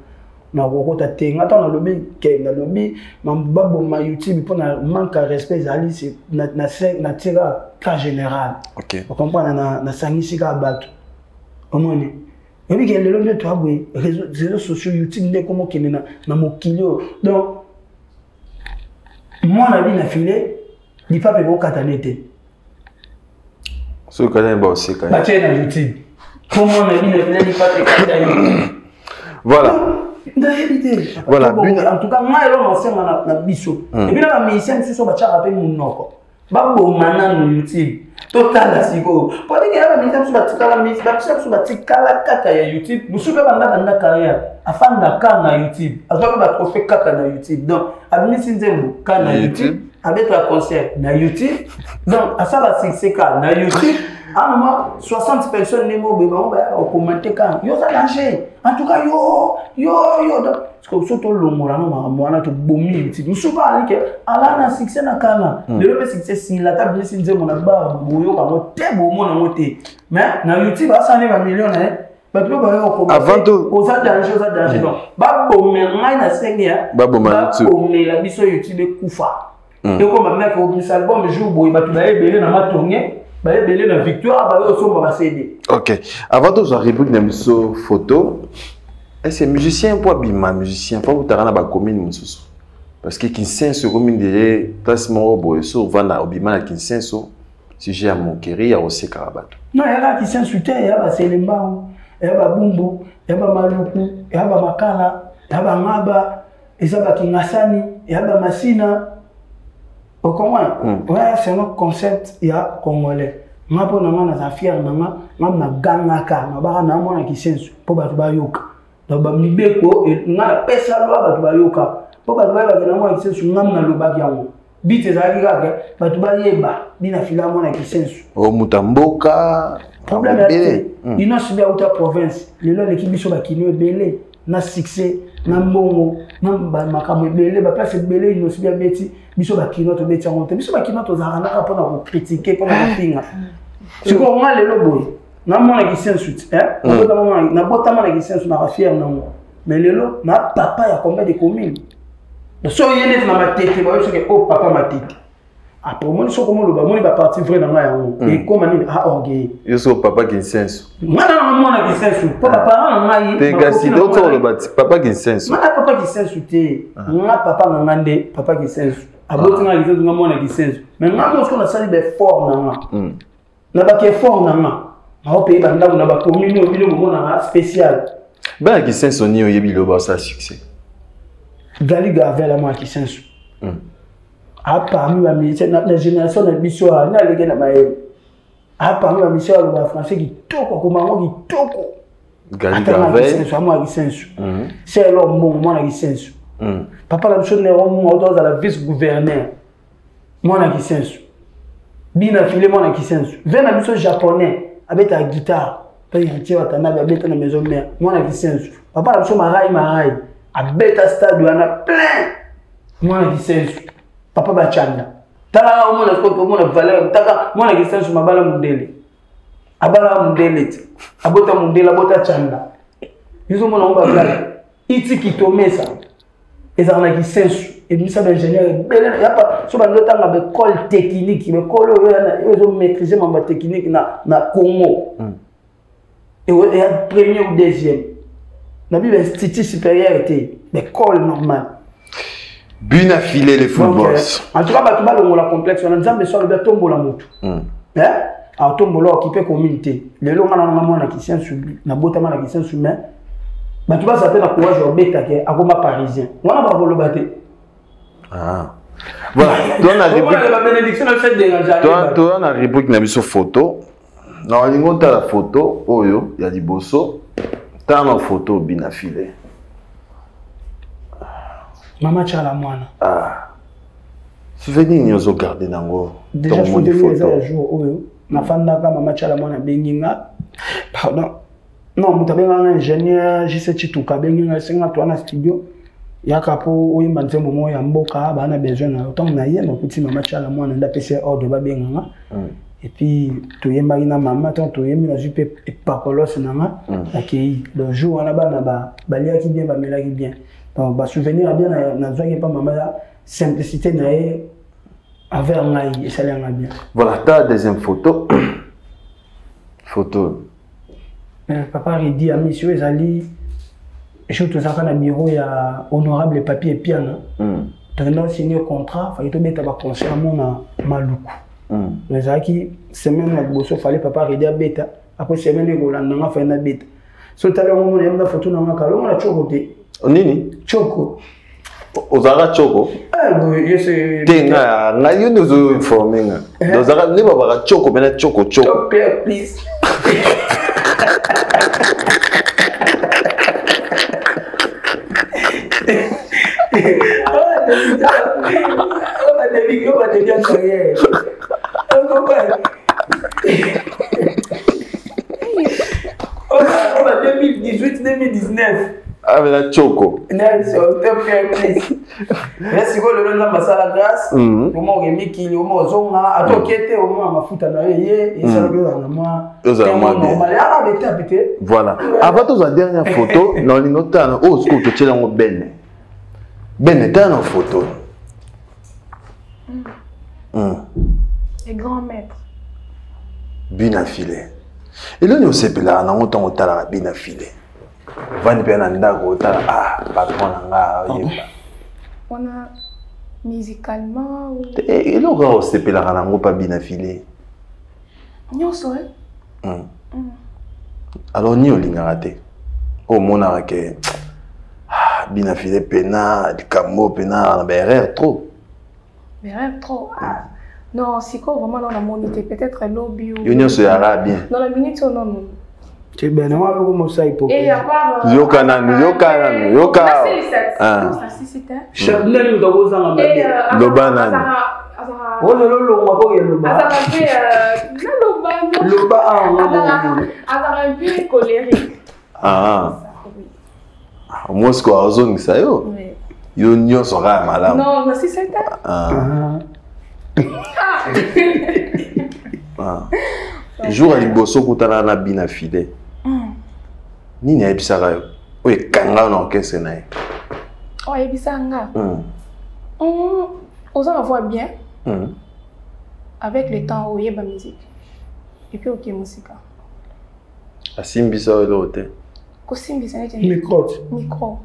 na kokota te ngata na lobi ke na lobi mamba bon ma YouTube pour na manque de respect ali c'est na tira cas général. OK. Vous comprenez na sangisi ka bato. Omoni. Et puis que le long de toi oui réseaux sociaux YouTube ne comment que na mokilio. Donc moi la vie na filé ni pas pe ko katanete. So kana ba aussi quand même. Ba na YouTube. Comment la vie na filé ni pas pe katanete. Voilà. Voilà. En tout cas, moi, je suis un biso. Et puis, la musicien, c'est ça, je vais mon nom. Je vais YouTube. Total, là, c'est quoi? Pour dire que la musicien, c'est YouTube. Je suis un carrière. Afin de YouTube. Je vais faire YouTube. Donc, je YouTube. Avec la concert na YouTube. Donc, à ça, la c'est na YouTube. À un moment, 60 personnes ne m'ont pas commenté quand. Yo, ça danger. En tout cas, yo. Parce que surtout le morano, moi, on a tout bombé YouTube. Je suis pas allé que, à la succès na kana. Le succès, si la table, si nous avons un bouillon, on a très beau monde à monter. Mais, na YouTube, ça n'est pas millionnaire. Avant tout, aux danger, non. Bah, bon, mais moi, na seigneur. Bah, bon, mais la mission YouTube est koufa. Et comme maintenant, il faut que ça album joue, il va tout belé dans ma tournée. Belé dans victoire, on va céder. Ok. Avant tout, j'arrive à une photo. Est-ce que musicien pour bima musicien pour vous t'arrêter dans la commune parce que Kinsen se commune déjà placement au boisseau vendre au bima na Kinsen si j'ai à mon kéri à aussi Karabato. Non, il y a Kinsen soutien, il y a Selemba, il y a Bumbo, il y a Maluku, il y a Makala, il y a Maba, il y a Kingasani, il y a Masina. Au comment? Ouais, c'est un concept, il y a Congolais. Je suis un fier, je suis un gangaka, je suis un Kinsen pour Batubayoka. Donc, je suis un peu de loi, po ba ba na mo kisensu ngam na loba yango bite za kaka ba tu ba yeba bina fila mo na kisensu o mutamboka problème ino sibia uta province lelo l'équipe biso ba kino ebele na succès na mbongo na ba makambo ebele ba place ebele ino sibia beti biso ba kino to beti yango te biso ba kino to za na ka na ko critiquer comme na pinga siko nga lelo boy na mona kisensu na bota mona kisensu na fier na mo mais lelo na papa ya combien de communes so yene na matete ba yo ke o papa matete après moi so comme le ba moni ba parti vrai na nga yango et comme ni a orgueil yo so papa kisensu mwana na mona kisensu papa na nga yi te gasi d'autres le bati papa kisensu mwana papa kisensu te nga papa na nga nde papa kisensu aboti nga kisensu nga mona kisensu mais nga mo so na sali be fort na nga na ba ke fort na nga na o pays ba ndako na ba commune o bilo mo na spécial ba kisensu ni oyebi lo ba sa succès Gali Gavel la moi kisensu parmi la militaire la génération de biso na lege na baye parmi la mission le français qui toko ko mango qui toko Gali Gavel ça moi kisensu c'est l'homme bon moi na kisensu papa la biso ne romo dans la vice gouverneur moi na kisensu bina filé moi na kisensu vena biso japonais avec ta guitare puis il tire ta nabe avec na maison mère moi na kisensu papa la biso marai a beta stade wana plein mwana kisensu papa bachanda tala omona ko omona valeur taka mwana kisensu mabala mundele abala mundele abota mundele abota chanda yuzo mona omba bla iti kitomesa ezana kisensu et misa d'ingénieur bele yapa so ba ndotanga be école technique be école yo maîtriser mamba technique na Congo et premier ou deuxième la Bible est institut supérieur était l'école normale. Buna filé les footballs. En tout cas, tu vas le complexe. On a déjà besoin de tomber la moto. Alors tomber là occupé communauté. Les longs on a qui sont subi. Na botamment la qui sont subi. Mais tu vas s'appeler la courage au bêta qui est à Goma parisien. On a pas le battre. Ah. Voilà. Toi na réplique. La bénédiction le fait déranger. Toi na réplique na biso photo. Na lingo ta la photo oyo ya liboso. T'as une photo bien affilée. Maman Tchala Moana. Souvenir nous avons gardé dans le déjà photo les un jour où ma femme n'a pas Maman Tchala Moana benginga. Pardon. Non, mon tabenga un ingénieur, je sais Chituka benginga singa toi na studio. Yaka po oyi manze momo ya mboka ba na besoin na autant na ye na kuti Maman Tchala Moana nda PC ordre ba benginga. Et puis, tu es marié à maman, tu es marié à Pacolos, le jour où on a balia qui bien, balia qui bien. Donc, bah souvenir bien, na zoa qui pas maman la simplicité na avec un aïe et ça l'est bien. Voilà, ta deuxième photo. Photo. Papa il dit à monsieur Ezali, je te sens dans le bureau il y a honorable papier et piano. Tu as signé un contrat, il faut mettre un concert à mon Maluku. Les aki semaine na boso fallait papa aider à bêta après semaine de Golanda na fa na bêta so tala mo na yamba photo na ngaka lo na choko te nini choko ozara choko yes tenga na yo nous informer nga ozara ne baba choko bena choko please En 2018-2019. Ah, mais la choco. Merci, beaucoup le long de la grâce. Au moment où il au moins zonga, à toi qui était au moins ma foute à et ça le moi. Voilà. Avant ta dernière photo, dans l'inotane, oh, ce que tu es dans Ben. Ben est dans photo. Les grands maîtres. Bien affilé. Et là, nous sommes là, nous sommes là, bien affilé. Vani pe nanda ko ta patron nga yeba. On a musicalement et le gars au CP la rango pas bien affilé. Nyonso alors ni olinga raté. Au mona ke bien affilé pena du camo pena na berrer trop. Berrer trop. Non, si quoi vraiment dans la monité peut-être lobby ou. Yo nyonso yara bien. Dans la minute non non. C'est bien, on va comment ça hypocrite. Et à part Yoka nanu, yoka nanu, yoka. C'est les 7. Ça si c'était. Chanel nous doit vous en Et Loba nanu. Oh le on va pas le bas. Un peu colérique. Ah. Moi ce qu'on a zone ça yo. Yo nyo sera malade. Non, mais si c'était. Ah. Jour à liboso kutana na bina fide. Nini ebisaka yo. Oye kanga na orchestre na ye. Oh ebisanga. Aux gens voient bien. Avec le temps où il y a la musique. Et puis ok musique. Asimbisa le hotel. Kosimbisa n'est Micro. Micro.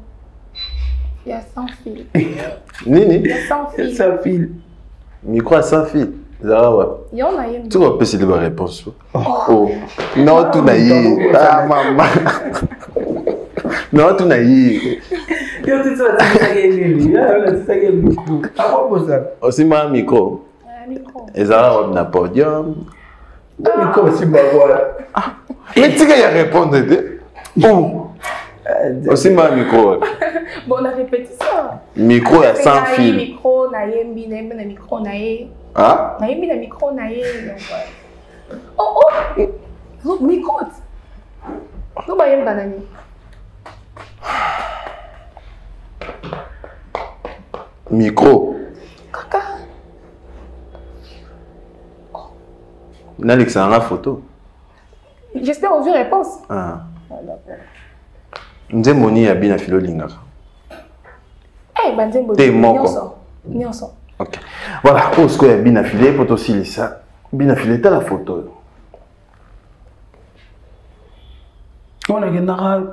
Il y a 100 fils. Nini? Il y a 100 fils. 100 fils. Micro à 100 fils. Zara ouais. Il y en a une. Tu vas passer de la réponse. Oh. Non, tu n'as eu. Ah, maman. Non, tu n'as eu. Yo tu sais ça qui est ça qui est beaucoup. À propos ça. Aussi ma micro. Micro. Et Zara ouais na podium. Micro aussi bah voilà. Mais tu vas répondre de. Oh. Aussi ma micro. Bon la répétition. Micro à 100 fils. Micro na yembi na micro na ye. Ah? Na yembi na micro na ye. Oh oh. Micro. No ba yemba na ni. Micro. Kaka. N'Alexandra photo. J'espère ouvrir réponse. Ah. Nze moni ya bina filo lingaka. Eh ben nze T'es moko. Nyonso. OK. Voilà, pour ce que bina filé pour aussi ça. Bina filé t'as la photo. On a une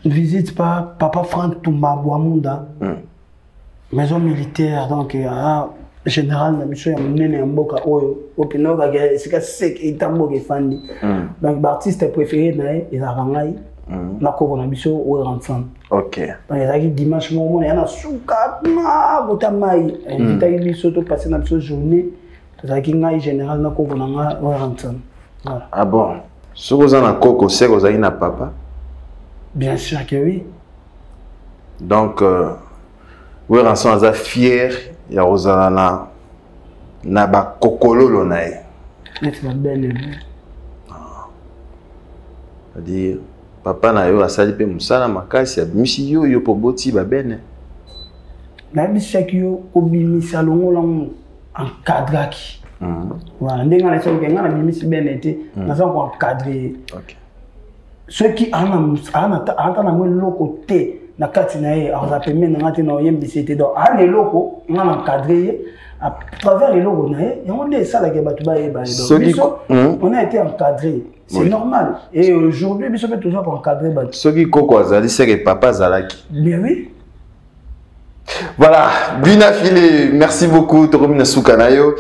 visite par Papa Franck Toumba Boamunda. Maison militaire donc général na mission ya munene mboka oyo opinoka ke sika sek itambo ke fandi. Donc l'artiste préféré nae il a rangai. Na ko na biso o ensemble. OK. Donc il a dit dimanche moment il y a na suka na botamai. Il t'a biso to passer na biso journée. To za ki ngai général na ko na nga o ensemble. Voilà. Ah bon. Ce que vous en a coco c'est que vous avez na papa. Bien sûr que oui. Donc vous êtes ensemble fier ya Rosalana na ba kokololo na ye. C'est belle. C'est-à-dire papa na yo asali pe musala makasi abimisi yo yo po boti ba bene. Na bisha kiyo obimisa longola mu encadraki. Voilà, ndenga na soki ngana bimisi bene te na za ko encadrer. OK. Ceux qui ana na mo loko te na kati na ye aza pembe na ngati na oyembisi te donc ana loko ngana encadrer à travers les logos na ye on est ça la ke batu ba ye ba donc on a été encadré. C'est normal. Et aujourd'hui, nous sommes toujours encadrés. Ce qui est c'est que papa Zalaki. Bien oui. Voilà, Bina Filé, merci beaucoup. Toromina Soukanayo.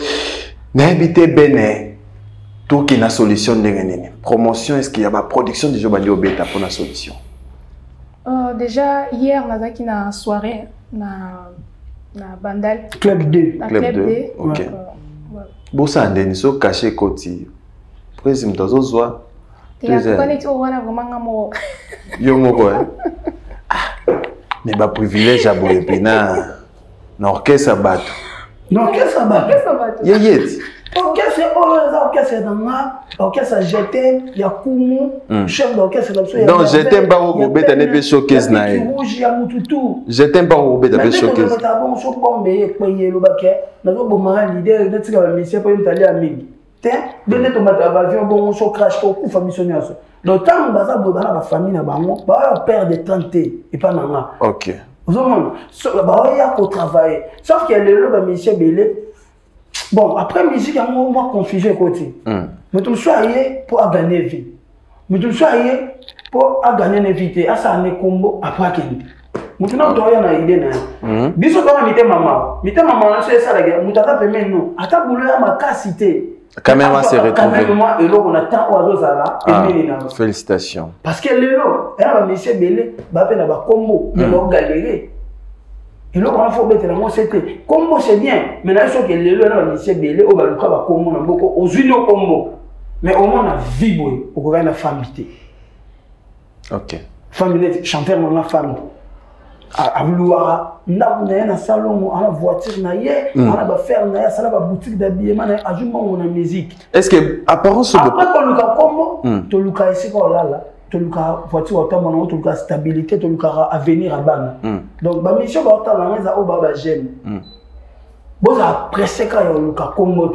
N'habitez Bene. Tout qui est la solution de promotion, est-ce qu'il y a ma production de Jobani Obeta pour la solution? Déjà, hier, on a une soirée na Bandal. Club 2. Club 2. Ok. Bon, ça a un so caché côté. Président Tazozwa. Tu as connu tout voilà vraiment mo. Yo mo quoi. Mais ba privilège à boye pena. Na orchestre bato. Non, orchestre bato. Yeyet. Orchestre dans orchestre jeté, il y a Kumu, chef d'orchestre là-dessus. Non, j'étais pas au Robert à ne showcase na. J'étais pas au Robert à showcase. Bon, so bon mais payer le baquet. Na zo bon mara leader de tika monsieur pour m'taller à Migi. Donner ton avion bon so crash ko ku missionnaire so. Donc tant baza bo bana ba famille na bango ba père de 30 et pas nanga. OK. Vous avez so ba ya ko travailler. Sauf que le ba monsieur Belé. Bon après musique il y a moi confusion côté. Mais tout ça y pour gagner vie. Mais tout ça y pour gagner une vie. À ça ne combo après qu'il. Maintenant tu as une idée na. Biso dans mité maman c'est ça la guerre. Mutata peme non. Ata boulot ya makasité. Quand même, on s'est retrouvé. Félicitations. Parce que le lot, elle a mis ses bélés, bah elle a combo, mais l'on galéré. Et là, on a fait bête la moi c'était combo c'est bien, mais là il faut que le lot elle a mis ses bélés, on va le combo na beaucoup aux unis au combo. Mais au moins on a vibé, on va la famille. Ok. Famille chanteur dans la femme. À vouloir na salon, à la voiture na yé, à la faire na ça la boutique d'habillement na ajuma on a musique. Est-ce que apparence après quand le cas comme to le cas ici là to le cas voiture autant mon to le cas stabilité to le cas avenir à ban. Donc ba mission ba autant la za o ba j'aime. Bon ça presque quand le cas comme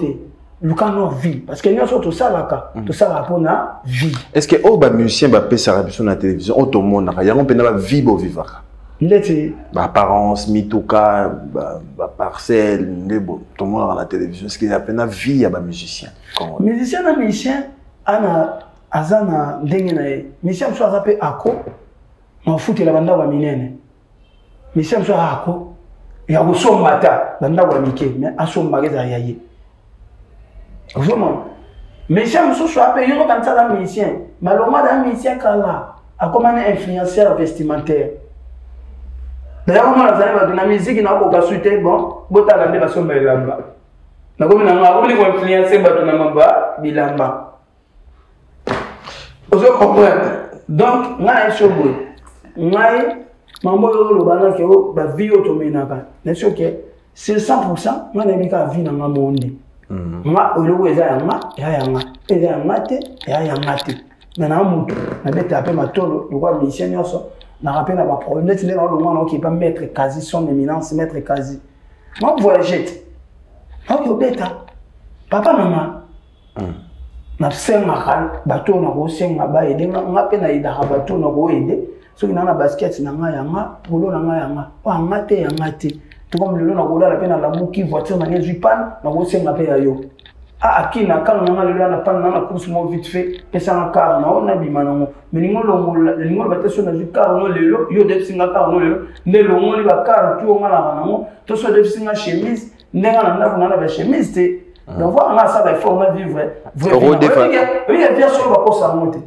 le cas non vie parce que nous sommes tout ça là tout ça là pour na vie. Est-ce que o ba musicien ba pesa sur la télévision o to monde ya on peut na vie bo vivre. Apparence, mitoka, parcelle, tout le monde dans la télévision. Est-ce qu'il y a peine vie à un musicien? Musicien, ana azana dengene. Musicien soit appelé ako, on fout la banda wa minene. Musicien soit ako, il y a aussi mata banda wa mike, mais aso magaza yaye. Vraiment. Musicien soit appelé yo quand ça dans musicien. Maloma dans musicien kala, a comme un influenceur vestimentaire. D'ailleurs, moi, la musique, il n'a pas de bon, bota la débat sur Bilamba. Na comme na ngabo ni ko influencer bato na mamba Bilamba. Vous comprenez? Donc, na esobo. Ngai mambo lo bana ke o ba vie otomenaka. N'est-ce que c'est 100% na nebika vie na ngamondi. Nga olo eza yanga, eza yangate, ya yangate. Na mutu, na beta ape matolo, lo kwa musicien nyoso. Je me rappelle à problème qui est pas maître quasi son éminence maître quasi moi voyagé ok bêta papa maman na senga bateau na go senga ba aider nga pe na ida bateau na go aider so ki na basket na nga yanga bolo na nga yanga wa ngate tout comme le na go la pe na la muki voiture na ngezu pan na go senga pe yo akina kanga nga lelo na pan na course mo vite fait pesa na car na ona bima na mo ngolo bateso na car no lelo yo de singa car no lelo ne lo ngoli ba car tu o ngala na mo to so de singa chemise nenga na ba chemise te donc voilà nga ça va former vivre vrai oui bien sûr ba ko sa monter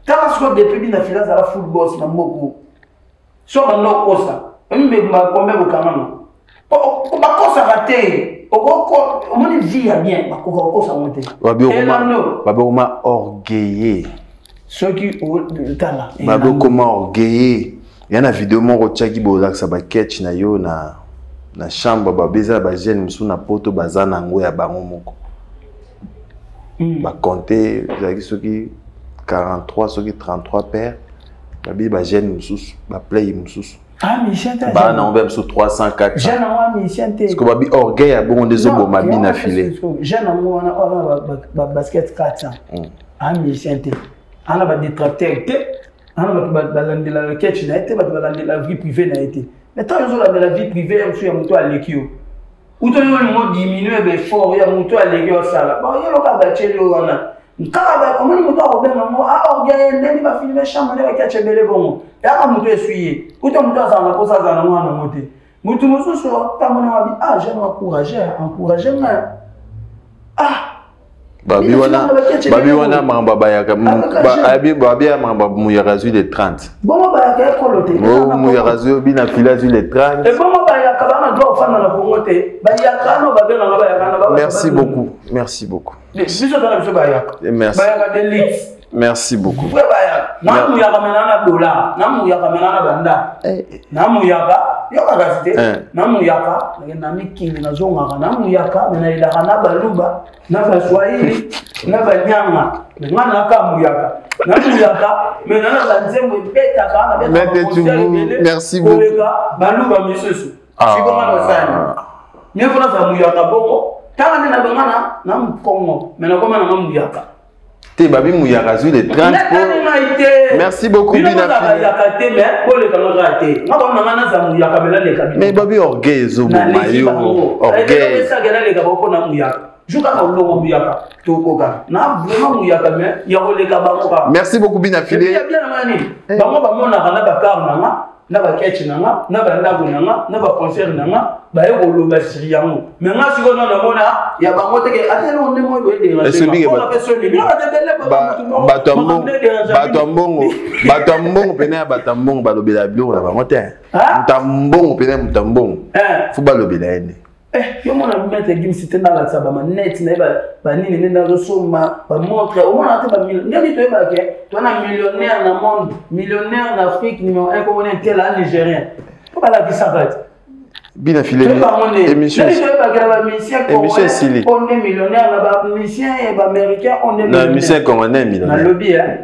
tant que depuis na finale za la football na moko so ba no ko sa mbe ma kombe ko kanana o ba ko sa raté. On vit bien, Baboma orgueillé. Ceux qui ont le talent. Baboma orgueillé. Il y a une vidéo mon qui bozak sa baketch na yo na chambre babeza ba jeune musu na poto bazana ngo ya bango moko. Ba compter ceux qui 43 ceux qui 33 pères. Babi ba jeune musu ba play musu. Ah, Michel, bah non, même sur 304. J'ai un Michel. Parce que babi orgueil a bon des hommes ma mine affilée. J'ai un basket 400. Ah, Michel. On a des tracteurs. On a la catch na été, la vie privée na été. Mais tant que la vie privée, on suit un moto à l'équio. Ou tu as un diminué, mais fort, il y a un moto à l'équio ça. Bon, il y a le cas de on a. Comment il m'a dit ah orgueil n'est pas filmé chambre de catch belé bon et à moto essuyer ou tu moto ça na posa za na mwana moté mutu mususu ta mwana wa ah je encourager ah babi wana mamba bayaka babi mamba muyaka zu les 30 bon bayaka koloté oh muyaka zu bina fila zu les 30 et bon bayaka bana do fana na bongoté bayaka no babena na bayaka na merci beaucoup merci beaucoup merci. Merci beaucoup. Namu yaka menana dollar, namu yaka menana banda. Namu yaka, yoka gazite. Namu yaka, na mikini na zonga namu yaka, mena ida na baluba, na baswahili, na banyama. Ngana ka muyaka. Namu yaka, menana banzembo beta kana beta. Merci beaucoup. Baluba misusu. Siboma losani. Nyefona za muyaka bongo. Tanga na bangana na mkongo mena koma na muyaka te babi muyaka zu les 30 merci beaucoup bina mais babi orgueil zo mayo orgueil ça gana le gabo na muyaka juka ka longo muyaka to koka na vraiment muyaka mais ya le gabo ka merci beaucoup bina filé bien mani bango ba mona kana ba kar na ba ketch nanga na ba ndago nanga na ba concert nanga ba e ko loba siriyango mais nga siko na mona ya bango teke atele onde mo do de nga batambongo pena batambongo balobela bio na bango te mutambongo pena mutambongo fu balobela ene yo mona mettre Gims c'était dans la saba net na ba nini nenda zo soma ba montre au mona te ba million ngi to ba ke to na millionnaire na monde millionnaire en Afrique numéro 1 comme on est tel à Nigérien pas la qui s'arrête Bina filé émission on est millionnaire là-bas musicien et ba américain on est millionnaire musicien congolais millionnaire na lobby hein.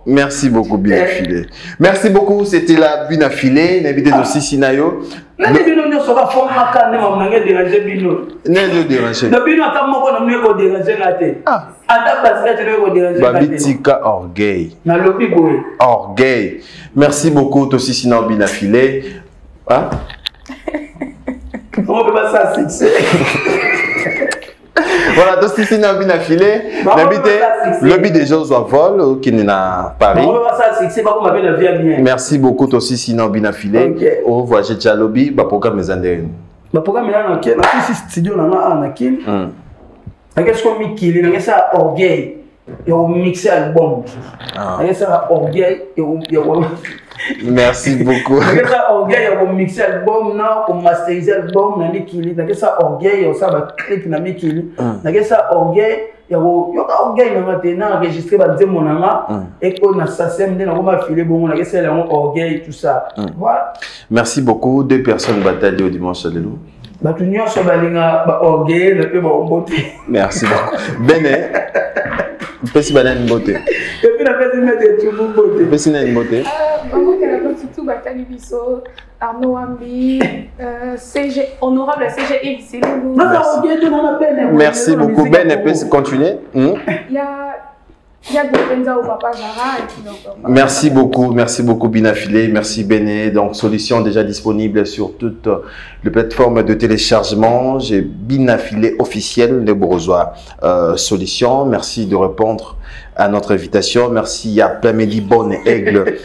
Merci beaucoup, Bina Filé. Merci beaucoup, c'était la Bina Filé, l'invité de Sisinayo. Babitika orgueil. Orgueil. Merci beaucoup, Tosisina Bina Filé. Hein? Comment on peut pas ça voilà, donc si c'est une affilée, le but des gens soit vol qui n'est pas Paris. Merci beaucoup, aussi sinon bien affilé. Au revoir, j'ai déjà lobby, bah programme mes années. Bah programme là, ok, là si studio là na anakin. Qu'est-ce qu'on met qui, il y a ça orgueil, et on mixe album. Il y a ça orgueil et on merci beaucoup. Il y a ça orgueil, on mixe album, non, on masterise album, on a il y a ça orgueil, on ça va clip na mikili. Il y a ça orgueil, il y a orgueil maintenant enregistré par des monanga et qu'on a ça semé dans ma filé bon, il y a ça orgueil tout ça. Voilà. Merci beaucoup. Deux personnes bataillées au dimanche de l'eau. Merci beaucoup. Bene. Merci banane beauté. Merci banane beauté. Arnaud Ambi, CG, honorable CG Yves. Merci beaucoup. Ben, elle peut continuer. Merci beaucoup Bina Filé, merci Béné. Donc solution déjà disponible sur toutes les plateformes de téléchargement. J'ai Bina Filé officiel les Bourgeois solution. Merci de répondre à notre invitation. Merci à Plamedi Bonne Aigle,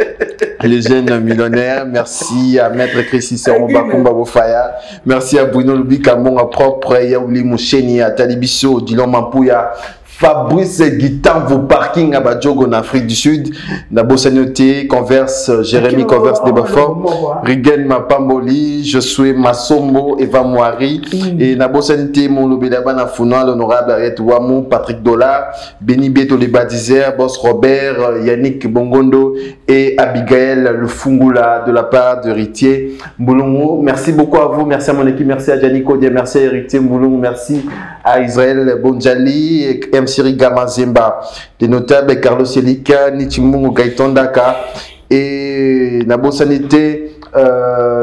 les jeunes millionnaires. Merci à Maître Chrissy Seron Bakumba Bofaya. Merci à Bruno Lubika Monga propre, Yaouli Moucheni, à Talibiso, Dilon Mampouya. Fabrice Guitan, vos parking à Badjogo en Afrique du Sud. Nabo Sagnoté, Converse, Jérémy Converse de Bafort, Rigel Mapamboli, Josué Massombo, Eva Moari, et Nabo Sagnoté, mon Lobelaba Nafuna, l'honorable Ariette Ouamou, Patrick Dollar, Benny Bieto les Badizer, Boss Robert, Yannick Bongondo et Abigail Le Fungula de la part de Ritier Mboulongo. Merci beaucoup à vous, merci à mon équipe, merci à Gianni Kodia, merci à Ritier Mboulongo, merci à Israël Bonjali et Siri Gamazemba, des notables Carlos Elika, Nichimungu Gaitondaka et Nabo Sanité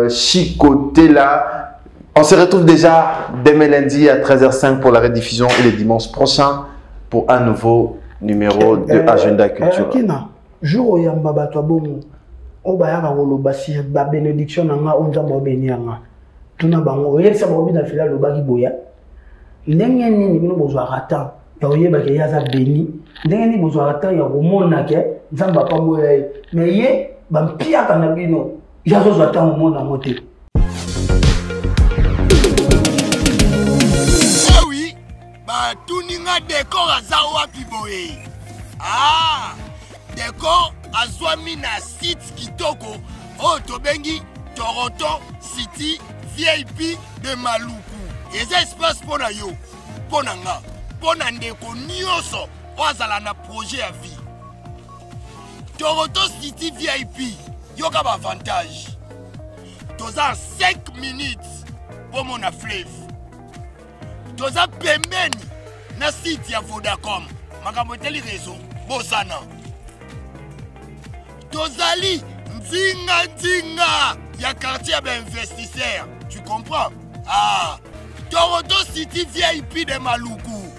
Chikotela. On se retrouve déjà demain lundi à 13h05 pour la rediffusion et le dimanche prochain pour un nouveau numéro de Agenda Culture. Jour où il y a un bateau bon, on va y avoir la bénédiction dans la onza bobenianga. Tout n'a pas on y ça va bien faire le bagi boya. N'engue ni nous besoin rata. Yaoye ba ke yaza béni. N'engue ni besoin rata ya romona ke nzamba pa moya. Mais ye ba mpia kana bino. Yazo zo ata mo na moté. Ah oui, bah tout ninga décor azawa piboé. Ah, décor azwami na site kitoko. Oh tobengi Toronto City VIP de Maluku. Et ça espace pour na yo, pour nga, pour na ndeko nyonso, ozala na projet à vie. Toronto City VIP, yo ka ba avantage. Toza 5 minutes pour mon fleuve. Toza pembeni na site ya Vodacom. Makambo teli réseau, bosana. Tozali nzinga ya quartier ya investisseur. Tu comprends? Ah, Toronto City VIP de Maluku.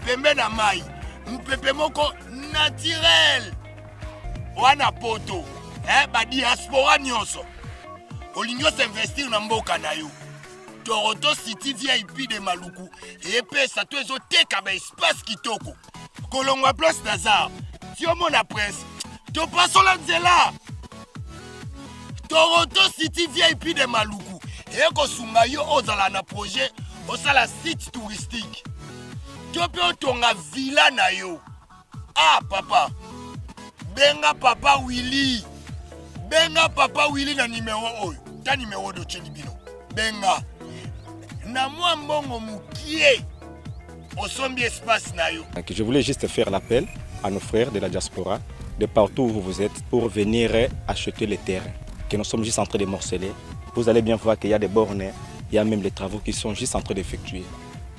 Pembe na mai. Mpepe moko naturel. Wana poto. Ba diaspora nyonso. Olingo s'investir na mboka na yo. Toronto City VIP de Maluku. Et pesa to ezo teka ba espace kitoko. Kolongwa place Nazar. Si on mona presse. To paso la nzela. Toronto City VIP de Maluku. Et ko sunga yo ozala na projet osala site touristique. Tu peux tonga villa na yo. Ah papa. Benga papa Willy. benga papa Willy na numéro oyo ta numéro de Chelibino benga na moi mbongo mukie osombi espace na yo. Je voulais juste faire l'appel à nos frères de la diaspora de partout où vous êtes pour venir acheter les terrains que nous sommes juste en train de morceler. Vous allez bien voir qu'il y a des bornes, il y a même les travaux qui sont juste en train d'effectuer.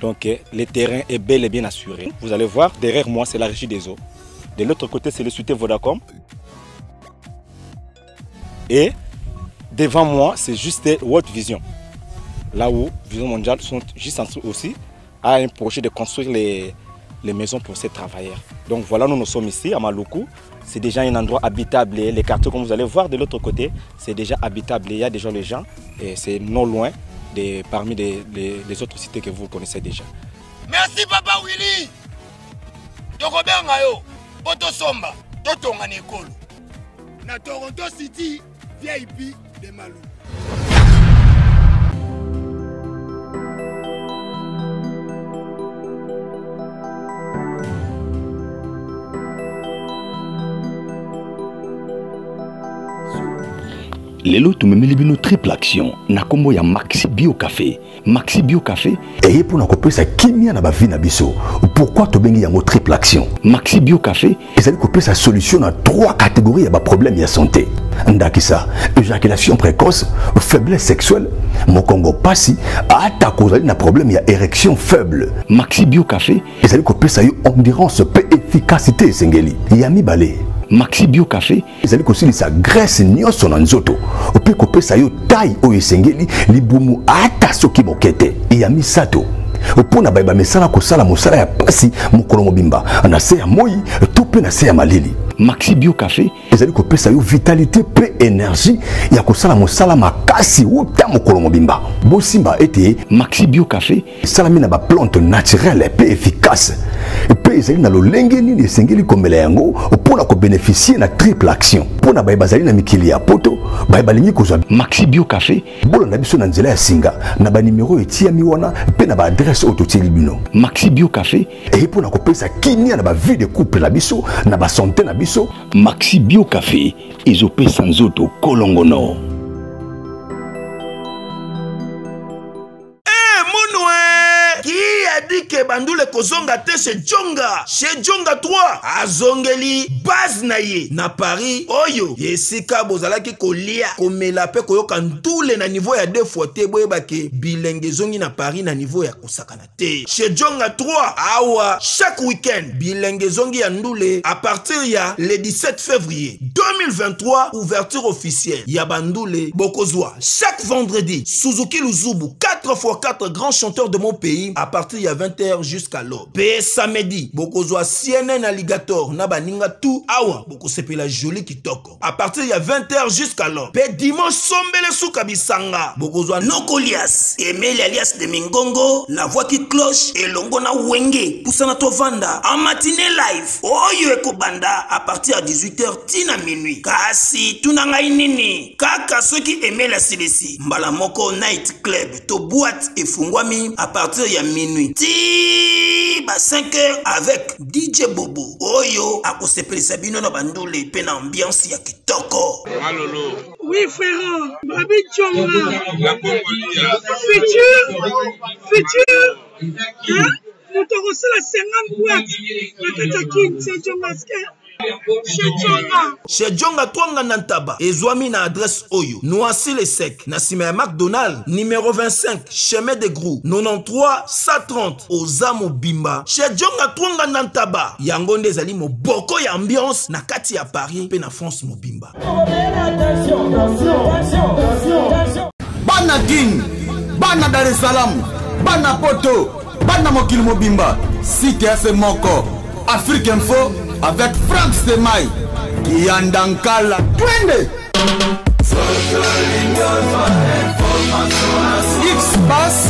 Donc le terrain est bel et bien assuré. Vous allez voir, derrière moi c'est la régie des eaux. De l'autre côté c'est le Société Vodacom. Et devant moi c'est juste World Vision. Là où Vision Mondiale sont juste en train aussi à un projet de construire les maisons pour ces travailleurs. Donc voilà, nous sommes ici à Maluku. C'est déjà un endroit habitable. Les quartiers, comme vous allez voir de l'autre côté, c'est déjà habitable. Il y a déjà les gens et c'est non loin parmi les autres cités que vous connaissez déjà. Merci Papa Willy. Tokobenga yo, poto somba, totonga nekolo. Na Toronto City, VIP de Maluku. Lelo tumemeli bino triple action na kombo ya Maxi Bio Café. Maxi Bio Café eye pour na kopesa kimia na ba vie na biso. Pourquoi to bengi yango triple action? Maxi Bio Café ezali kopesa solution na 3 catégories ya ba problème ya santé. Ndakisa, éjaculation précoce, faiblesse sexuelle, mokongo pasi, ata kozali na problème ya érection faible. Maxi Bio Café ezali kopesa yo endurance pe efficacité sengeli. Yami balé. Maxi Bio Café ezali kosilisa graisse nyonso na nzoto ope kopesa yo taille oyo esengeli libumu ata soki bokete ya misato opona bayeba mesala kosala mosala ya pasi mokolo mobimba na se ya moi to pe na se ya malili. Maxi Bio Café ezali kopesa yo vitalité pe énergie ya kosala mosala makasi uta mokolo mobimba. Bosimba ete Maxi Bio Café salami na ba plante naturelle pe efficace pe ezali na lolenge nini esengeli komela yango opona ko bénéficier na triple action pona bayeba zali na mikili ya poto bayeba lingi kozwa Maxi Bio Café bolo na biso na nzela ya singa na ba numéro etiami wana pe na ba adresse ototili bino. Maxi Bio Café e pona kopesa kimia na ba vie de couple na biso na ba santé na biso. Maxi Bio Café ezopesa nzoto kolongono. Dit que Bandoule Kozonga te chez Djonga 3 azongeli base na ye na Paris oyo yesika bozalaki kolia komela pe koyoka ntule na niveau ya 2 fois te boyeba ke bilenge zongi na Paris na niveau ya kosakana te chez Djonga 3 awa chaque week-end bilenge zongi ya ndule à partir ya le 17 février 2023 ouverture officielle ya Bandoule Bokozwa chaque vendredi Suzuki Luzubu 4x4 grands chanteurs de mon pays à partir ya 20h jusqu'à l'aube. Pe samedi, bokozwa CNN Alligator na baninga tout awa boko sepela joli kitoko. À partir ya 20h jusqu'à l'aube. Pe dimanche sombele souka bisanga. Bokozwa Nokolias, Emile alias de Mingongo, la voix qui cloche et longo na wenge poussana tovanda en matinée live. Oyo ekobanda à partir à 18h tina minuit. Kasi tunanga inini. Kaka soki Emile asilesi. Mbala moko night club to boîte et fungwami à partir ya minuit. Ba 5h avec DJ Bobo Oyo akosepelisa bino na Bandoule pe na ambiance ya kitoko. Malolo. Oui frère, Babi Djonga. Futur. Hein? Nous t'aurons la 50 boîtes. La Katakin, c'est Djonga. Chez Djonga Twanga Nantaba ezwami na adresse oyo Noisy le Sec na sima ya McDonald numéro 25 chemin de Grou 93 130 Ozamo Bimba. Chez Djonga Twanga Nantaba yango nde ezali moboko ya ambiance na kati ya Paris pe na France mobimba. Bana King, Bana Dar es Salaam, Bana Poto, Bana mokili mobimba. CTF Moko, Afrique Info avec Frank Stemai, Yandankala, Twende. X-Bass,